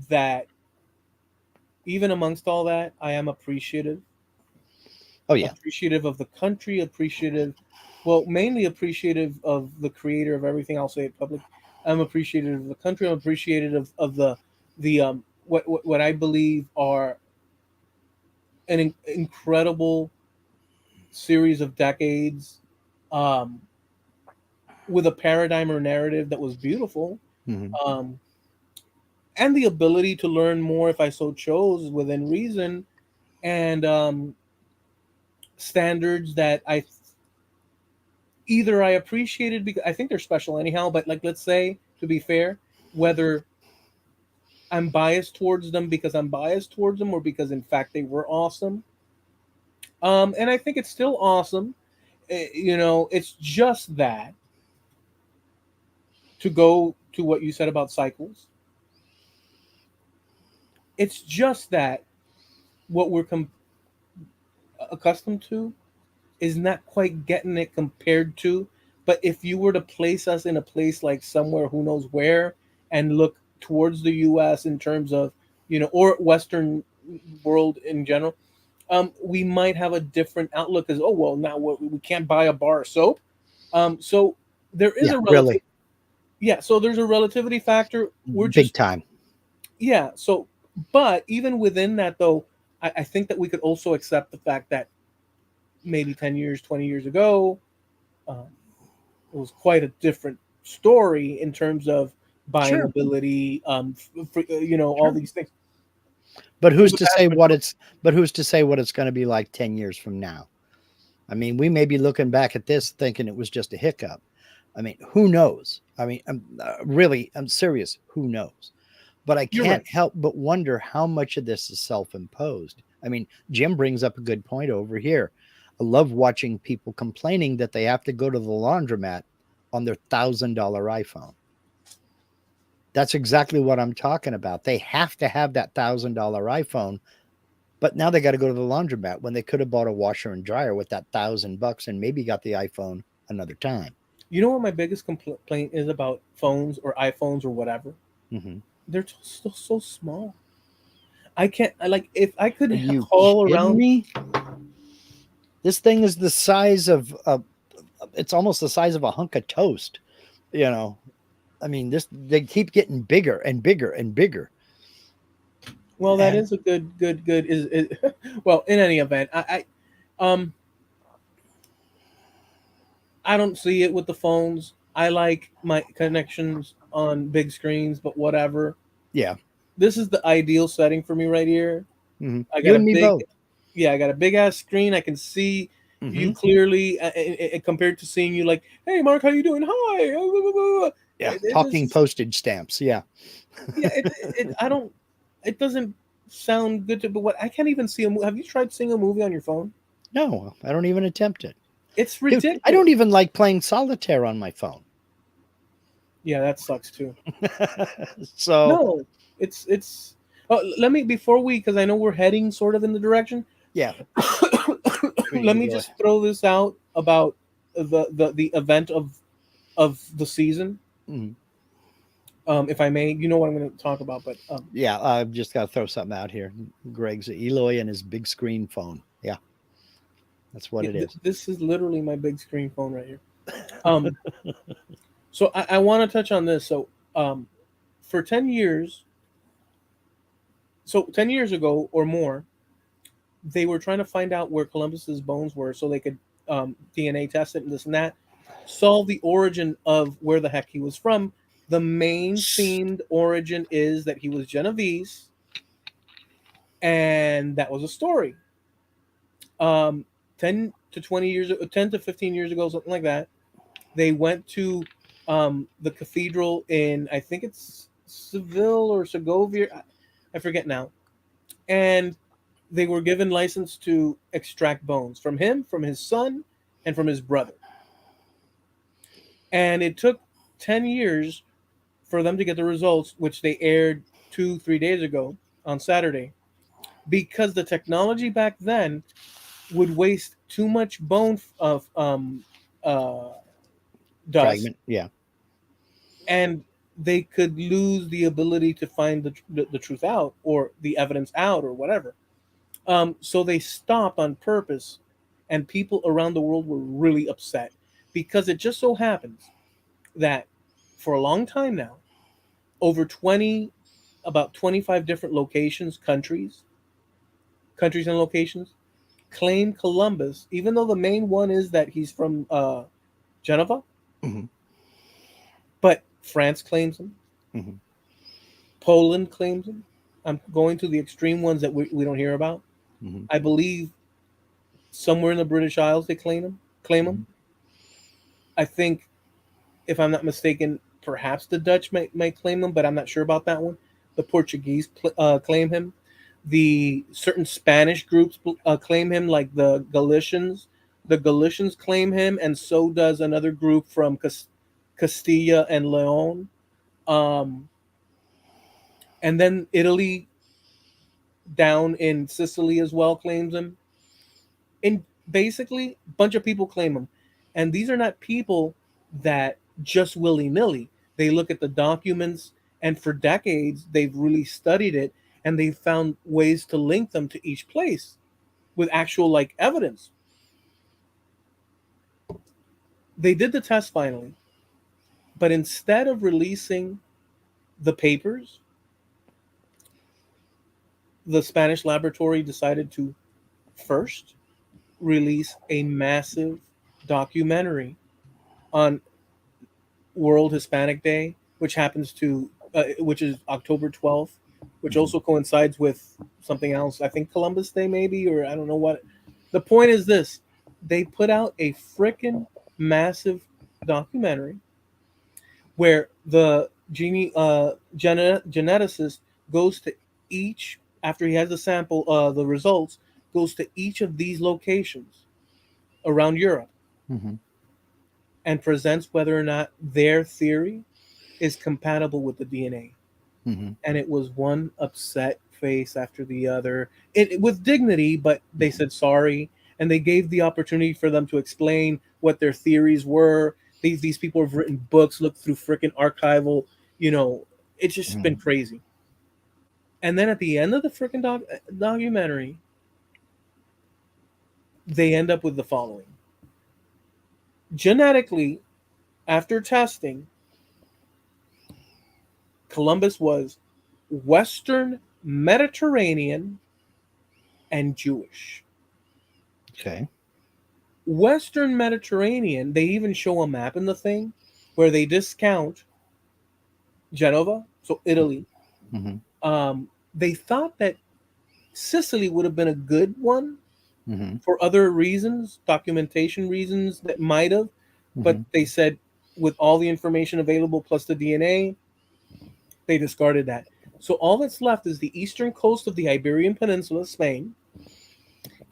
that even amongst all that, I am Oh, yeah. appreciative of the country, well, mainly appreciative of the creator of everything. I'll say it public. I'm appreciative of the country. I'm appreciative of the what I believe are an incredible series of decades, um, with a paradigm or narrative that was beautiful, Mm-hmm. um, and the ability to learn more if I so chose within reason, and standards that I appreciated because I think they're special anyhow. But like, let's say, to be fair, whether I'm biased towards them because I'm biased towards them or because in fact they were awesome. And I think it's still awesome. It's just that, to go to what you said about cycles, it's just that what we're accustomed to is not quite getting it compared to. But if you were to place us in a place like somewhere, who knows where, and look towards the U.S. in terms of, or Western world in general, we might have a different outlook. As, oh well, now we can't buy a bar of soap. So there is Yeah, a relative. really. Yeah, so there's a relativity factor. We're Big just time. yeah. So, but even within that, though, I think that we could also accept the fact that maybe 10 years, 20 years ago, um, it was quite a different story in terms of buying Sure, ability, all sure. these things. But For who's the to vast say what majority, it's but who's to say what it's going to be like 10 years from now? I mean, we may be looking back at this thinking it was just a hiccup. I mean, who knows? I mean, I'm serious. Who knows? But I you're right. can't help but wonder how much of this is self-imposed. I mean, Jim brings up a good point over here. I love watching people complaining that they have to go to the laundromat on their $1,000 iPhone. That's exactly what I'm talking about. They have to have that $1,000 iPhone, but now they got to go to the laundromat when they could have bought a washer and dryer with that $1,000 and maybe got the iPhone another time. You know what my biggest complaint is about phones or iPhones or whatever? Hmm. They're still so small. I can't. I like if I could Are you haul kidding around. me? This thing is the size of it's almost the size of a hunk of toast. You know, I mean, this they keep getting bigger and bigger and bigger. Well, that And is a good. Is well, in any event, um I don't see it with the phones. I like my connections on big screens, but whatever. yeah, This is the ideal setting for me right here. I you got a and me big, both. yeah, I got a big ass screen. I can see you Hmm. clearly compared to seeing you like, hey, Mark, how you doing? Hi. Yeah, This talking is, postage stamps. Yeah, yeah, I don't, it doesn't sound good to, but what I can't even see a movie. Have you tried seeing a movie on your phone? no, I don't even attempt it, It's dude. I don't ridiculous. even like playing solitaire on my phone. Yeah, that sucks too. So No, it's. Oh, let me before we because I know we're heading sort of in the direction. yeah, Let you me go ahead. just throw this out about the event of the season, Mhm. if I may. You know what I'm going to talk about, but Yeah, I've just got to throw something out here. Greg's Eloy and his big screen phone. Yeah, that's what yeah, it is. this is literally my big screen phone right here. Um, so I want to touch on this. So for 10 years, so 10 years ago or more, they were trying to find out where Columbus's bones were so they could DNA test it and this and that, solve the origin of where the heck he was from. The main themed origin is that he was Genovese, and that was a story. 10 to 15 years ago, something like that, they went to the cathedral in, I think it's Seville or Segovia, I forget now, and they were given license to extract bones from him, from his son, and from his brother. And it took 10 years for them to get the results, which they aired 2, 3 days ago on Saturday, because the technology back then would waste too much bone of uh, dust, Fragment. Yeah. and they could lose the ability to find the truth out or the evidence out or whatever. So they stopped on purpose, and people around the world were really upset because it just so happens that for a long time now, over 20, about 25 different locations, countries and locations claim Columbus, even though the main one is that he's from Geneva, Hmm. but France claims him, Hmm. Poland claims him. I'm going to the extreme ones that we don't hear about. Hmm. I believe somewhere in the British Isles they claim him. Hmm. I think, if I'm not mistaken, perhaps the Dutch might claim him, but I'm not sure about that one. The Portuguese claim him. The certain Spanish groups claim him, like the Galicians. The Galicians claim him, and so does another group from Castilla and Leon. Um, and then Italy, down in Sicily as well, claims him. And basically, a bunch of people claim him. And these are not people that just willy nilly. They look at the documents, and for decades, they've really studied it, and they've found ways to link them to each place with actual like evidence. They did the test finally. But instead of releasing the papers, the Spanish laboratory decided to first release a massive documentary on World Hispanic Day, which is October 12th, which Mhm. also coincides with something else. I think Columbus Day, maybe, or I don't know what. The point is this: they put out a freaking massive documentary where the geneticist goes to each, after he has the sample, the results, goes to each of these locations around Europe Mhm. and presents whether or not their theory is compatible with the DNA. Mhm. And it was one upset face after the other, with dignity, but they said sorry, and they gave the opportunity for them to explain what their theories were. These people have written books, looked through freaking archival, you know, it's just been Mhm. crazy. And then at the end of the freaking documentary, they end up with the following: genetically, after testing, Columbus was Western Mediterranean and Jewish. Okay. Western Mediterranean, they even show a map in the thing where they discount Genova, so Italy. Mhm. They thought that Sicily would have been a good one Mhm. for other reasons, documentation reasons that might have, but Mhm. they said with all the information available plus the DNA, they discarded that. So all that's left is the eastern coast of the Iberian Peninsula, Spain,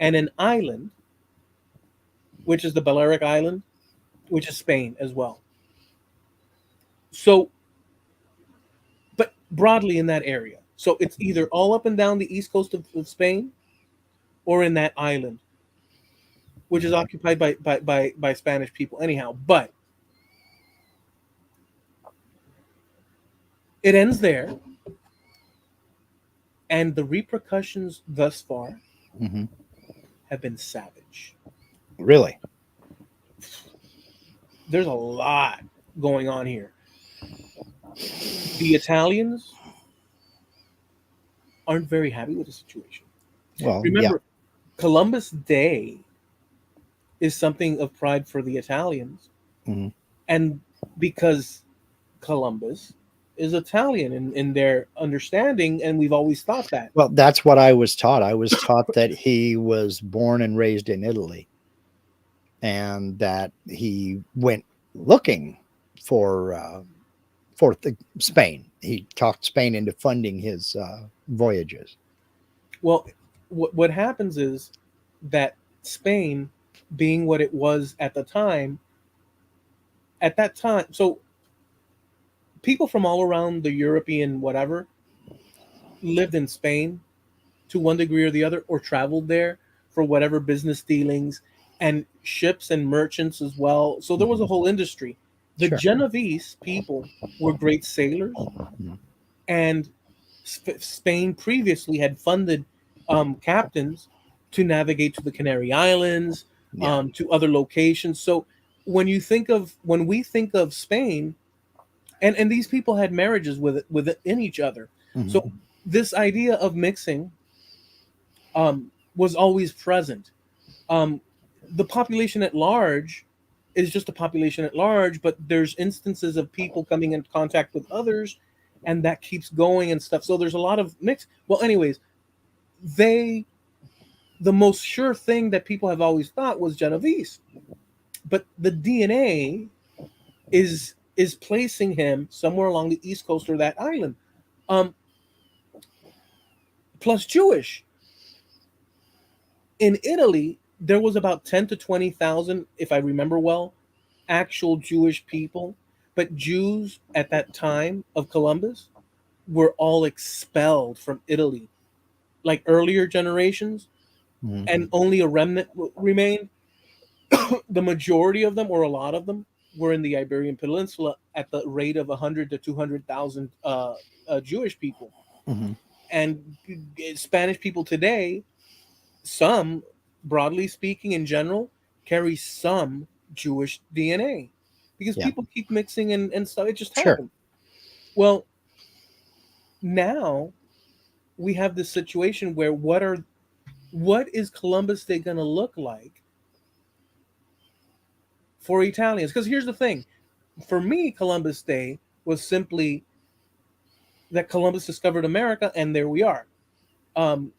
and an island, which is the Balearic Island, which is Spain as well. So, but broadly in that area. So it's either all up and down the east coast of Spain or in that island, which is occupied by Spanish people anyhow. But it ends there, and the repercussions thus far Mhm. have been savage. Really? There's a lot going on here. The Italians aren't very happy with the situation. Well, yeah. Remember, Columbus Day is something of pride for the Italians, Mhm. and because Columbus is Italian in their understanding, and we've always thought that. Well, that's what I was taught. I was taught that he was born and raised in Italy and that he went looking for Spain. He talked Spain into funding his voyages. Well, what happens is that Spain, being what it was at that time, so people from all around the European whatever lived in Spain to one degree or the other, or traveled there for whatever business dealings, and ships and merchants as well. So there was a Mhm. whole industry. The Sure. Genovese people were great sailors, Mhm. and Spain previously had funded captains to navigate to the Canary Islands, Yeah. to other locations. So when we think of Spain, and these people had marriages within each other. Mhm. So this idea of mixing was always present. Um, the population at large is just a population at large, but there's instances of people coming in contact with others, and that keeps going and stuff. So there's a lot of mix. Well, anyways, they the most sure thing that people have always thought was Genovese, but the DNA is placing him somewhere along the east coast or that island. Um, Plus Jewish. In Italy, there was about 10 to 20,000, if I remember well, actual Jewish people, but Jews at that time of Columbus were all expelled from Italy, like earlier generations, Mhm. and only a remnant remained. The majority of them, or a lot of them, were in the Iberian Peninsula at the rate of 100 to 200,000 Jewish people. Mhm. And Spanish people today, broadly speaking, in general, carry some Jewish DNA. because Yeah. people keep mixing and stuff. It just Sure. happened. Well, now we have this situation where what is Columbus Day going to look like for Italians? Because here's the thing, for me, Columbus Day was simply that Columbus discovered America, and there we are, um,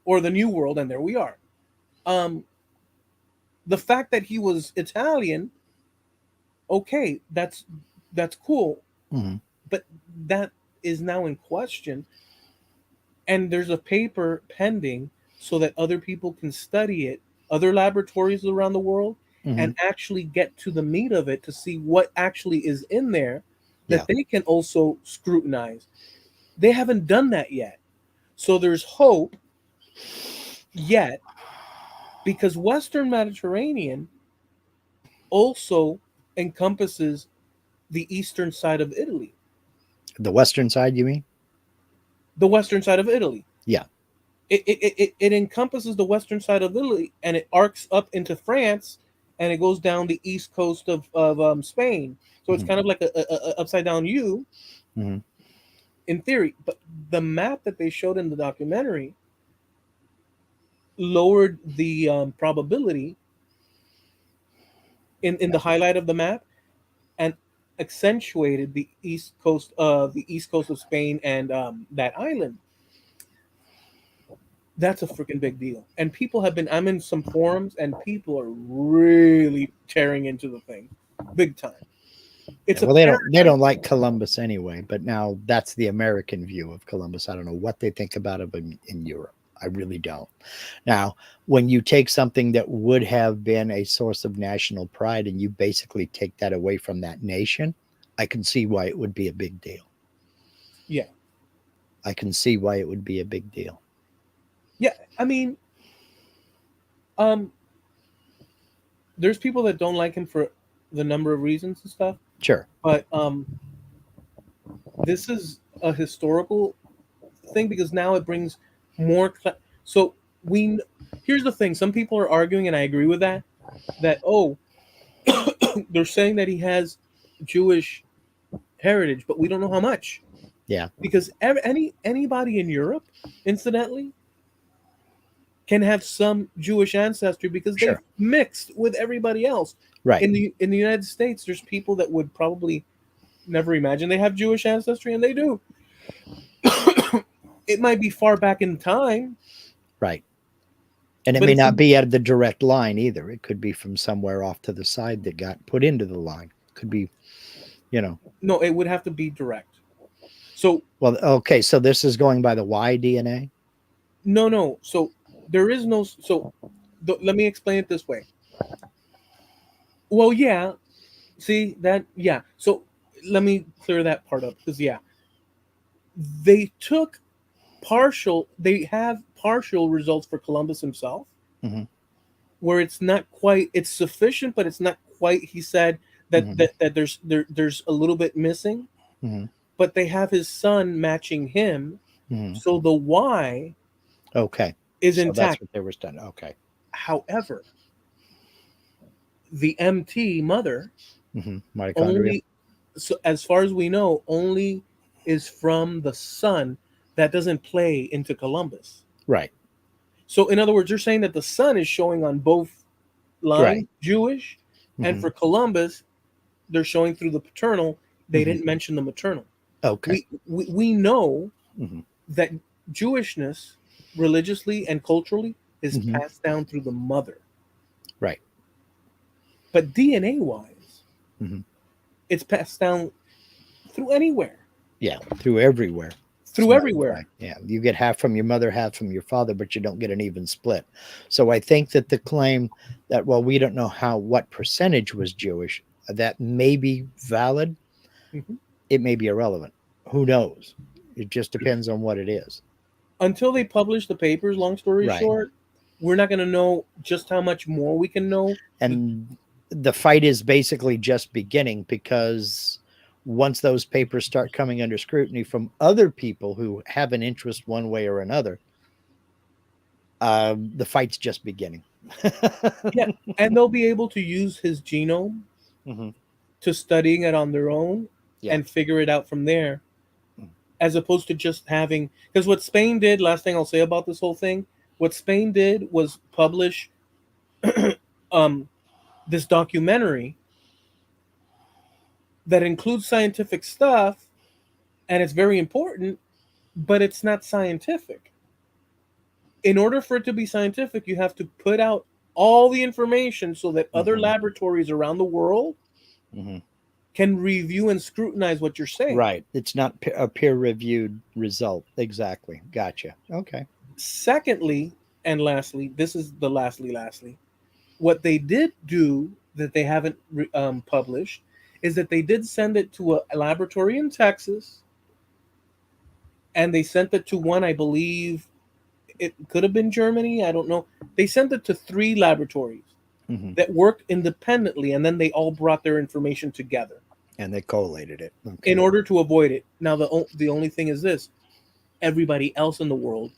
or the New World, and there we are. Um, the fact that he was Italian, okay, that's cool, Hmm. but that is now in question, and there's a paper pending so that other people can study it, other laboratories around the world, Hmm. and actually get to the meat of it to see what actually is in there Yeah. that they can also scrutinize. They haven't done that yet. So there's hope yet, because Western Mediterranean also encompasses the eastern side of Italy, The western side, you mean? the western side of Italy. Yeah. It encompasses the western side of Italy, and it arcs up into France, and it goes down the east coast of Spain. So it's Hmm. kind of like a upside down U Hmm. in theory. But the map that they showed in the documentary lowered the probability in the highlight of the map, and accentuated the east coast of Spain, and that island. That's a freaking big deal. And people have been, I'm in some forums, and people are really tearing into the thing big time. Yeah. It's a Well, they don't paradigm. like Columbus anyway, but now that's the American view of Columbus. I don't know what they think about it in Europe. I really don't. Now, when you take something that would have been a source of national pride and you basically take that away from that nation, I can see why it would be a big deal. Yeah. I can see why it would be a big deal. Yeah. I mean, um, there's people that don't like him for the number of reasons and stuff, Sure. but this is a historical thing because now it brings more. So we, here's the thing: some people are arguing, and I agree with that. That, oh, they're saying that he has Jewish heritage, but we don't know how much, Yeah. because anybody in Europe, incidentally, can have some Jewish ancestry because they've Sure. mixed with everybody else. Right. In the United States, there's people that would probably never imagine they have Jewish ancestry, and they do. It might be far back in time, Right. And it but may it's not be out of the direct line either. It could be from somewhere off to the side that got put into the line. Could be, you know. no, it would have to be direct. So Well, okay. So this is going by the Y DNA. no, no. So there is no. So let me explain it this way. Well, yeah. See that? Yeah. So let me clear that part up, because yeah, they took partial. They have partial results for Columbus himself, Hmm. where it's not quite. It's sufficient, but it's not quite. He said that Hmm. there's a little bit missing, Hmm. but they have his son matching him, Hmm. so the Y Okay. is So that's intact. what they were done. Okay. However, the MT mother Mitochondria. only, so as far as we know, only is from the son, that doesn't play into Columbus. Right. So in other words, you're saying that the son is showing on both lines, Right. Jewish, and Hmm. for Columbus, they're showing through the paternal. They Hmm. didn't mention the maternal. Okay. We know Hmm. that Jewishness, religiously and culturally, is Hmm. passed down through the mother. Right. But DNA wise, Hmm. it's passed down through anywhere, Yeah. Through everywhere. As a through matter of everywhere. fact, yeah, you get half from your mother, half from your father, but you don't get an even split. So I think that the claim that, well, we don't know what percentage was Jewish, that may be valid. Mhm. It may be irrelevant. Who knows? It just depends on what it is. Until they publish the papers, long story Right. short, we're not going to know just how much more we can know. And the fight is basically just beginning, because once those papers start coming under scrutiny from other people who have an interest one way or another, the fight's just beginning. Yeah, and they'll be able to use his genome Hmm. to studying it on their own Yeah. and figure it out from there, Mm. as opposed to just having. Because what Spain did, last thing I'll say about this whole thing, what Spain did was publish um, this documentary that includes scientific stuff, and it's very important, but it's not scientific. In order for it to be scientific, you have to put out all the information so that other Hmm. laboratories around the world Hmm. can review and scrutinize what you're saying. Right. It's not a peer reviewed result. Exactly. Gotcha. Okay. Secondly, and lastly, this is the lastly, what they did do that they haven't published is that they did send it to a laboratory in Texas, and they sent it to one, I believe it could have been Germany. I don't know. They sent it to 3 laboratories Hmm. that worked independently, and then they all brought their information together And they collated it. in Okay. order to avoid it. Now, the only thing is this: everybody else in the world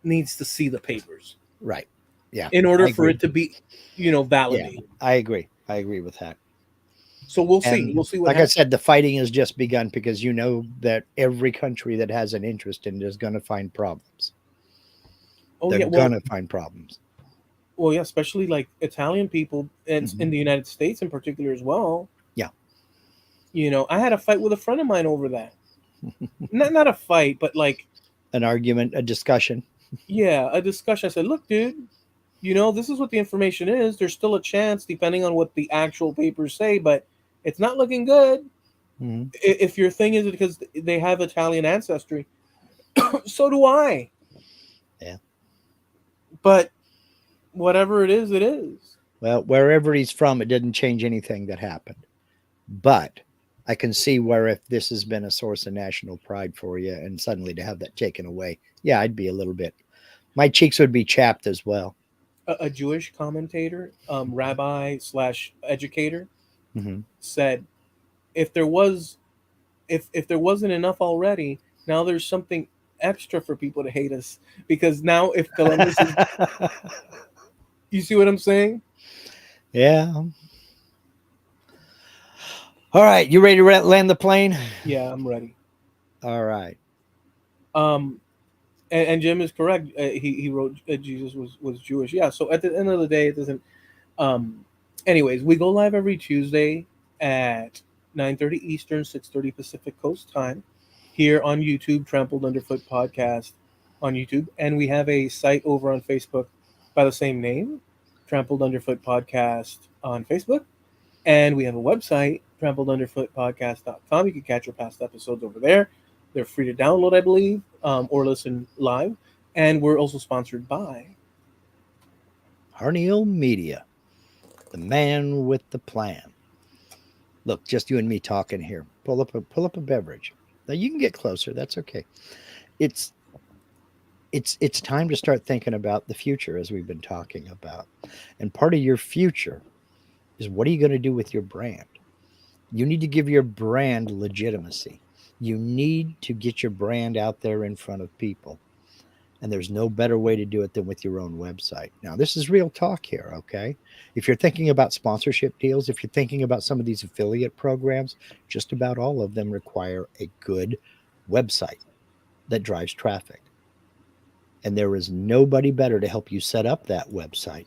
needs to see the papers Right. Yeah. in I order for agree. it to be, Yeah. validated. I agree. I agree with that. So we'll see. And We'll see what like I happens. said, the fighting has just begun because you know that every country that has an interest in it is going to find problems. Oh They're yeah, going to find problems. yeah, especially like Italian people, and Hmm. in the United States in particular as well. Yeah. I had a fight with a friend of mine over that. Not a fight, but like, An argument, a discussion. yeah, a discussion. I said, look, dude, this is what the information is. There's still a chance, depending on what the actual papers say, but it's not looking good. Hmm. If your thing is because they have Italian ancestry, so do I. Yeah. But whatever it is, it is. Well, wherever he's from, it didn't change anything that happened. But I can see where if this has been a source of national pride for you and suddenly to have that taken away, yeah, I'd be a little bit, my cheeks would be chapped as well. A Jewish commentator, rabbi slash educator, Hmm. said if there was if there wasn't enough already, now there's something extra for people to hate us, because now if Columbus is, you see what I'm saying? Yeah. All right. You ready to land the plane? Yeah, I'm ready. All right. Um, and Jim is correct. He wrote Jesus was Jewish. Yeah. So at the end of the day, it doesn't. Um, anyways, we go live every Tuesday at 9:30 Eastern, 6:30 Pacific Coast time, here on YouTube, Trampled Underfoot Podcast on YouTube, and we have a site over on Facebook by the same name, Trampled Underfoot Podcast on Facebook, and we have a website, trampledunderfootpodcast.com. You can catch our past episodes over there. They're free to download, I believe, or listen live. And we're also sponsored by. Harneal Media, the man with the plan. Look, just you and me talking here. Pull up a beverage. Now you can get closer. That's okay. It's it's time to start thinking about the future as we've been talking about. And part of your future is what are you going to do with your brand? You need to give your brand legitimacy. You need to get your brand out there in front of people. And there's no better way to do it than with your own website. Now, this is real talk here, okay? If you're thinking about sponsorship deals, if you're thinking about some of these affiliate programs, just about all of them require a good website that drives traffic. And there is nobody better to help you set up that website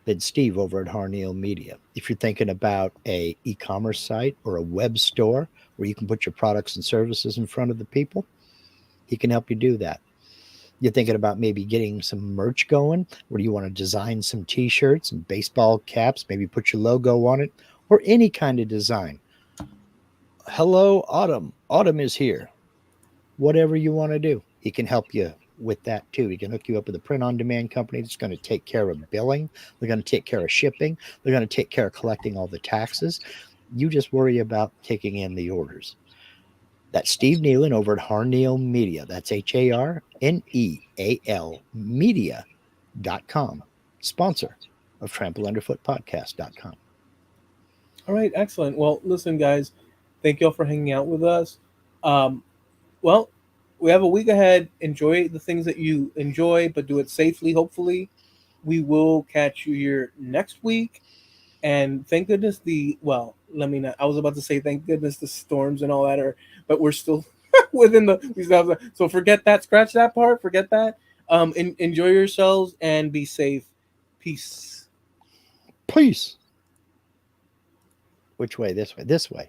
than Steve over at Harneal Media. If you're thinking about a e-commerce site or a web store where you can put your products and services in front of the people, he can help you do that. You're thinking about maybe getting some merch going, where you want to design some t-shirts and baseball caps, maybe put your logo on it, or any kind of design. Hello, Autumn. Autumn is here. Whatever you want to do, he can help you with that too. He can hook you up with a print on demand company that's going to take care of billing. They're going to take care of shipping. They're going to take care of collecting all the taxes. You just worry about taking in the orders. That's Steve Nealon over at Harneal Media. That's HARNEAL Media.com. Sponsor of TrampleUnderfootPodcast.com. All right, excellent. Well, listen, guys, thank you all for hanging out with us. Um, well, we have a week ahead. Enjoy the things that you enjoy, but do it safely, hopefully. We will catch you here next week. And thank goodness let me not. I was about to say thank goodness the storms and all that but we're still within the. We still have so forget that. Scratch that part. Forget that. Enjoy yourselves and be safe. Peace. Peace. Which way? This way. This way.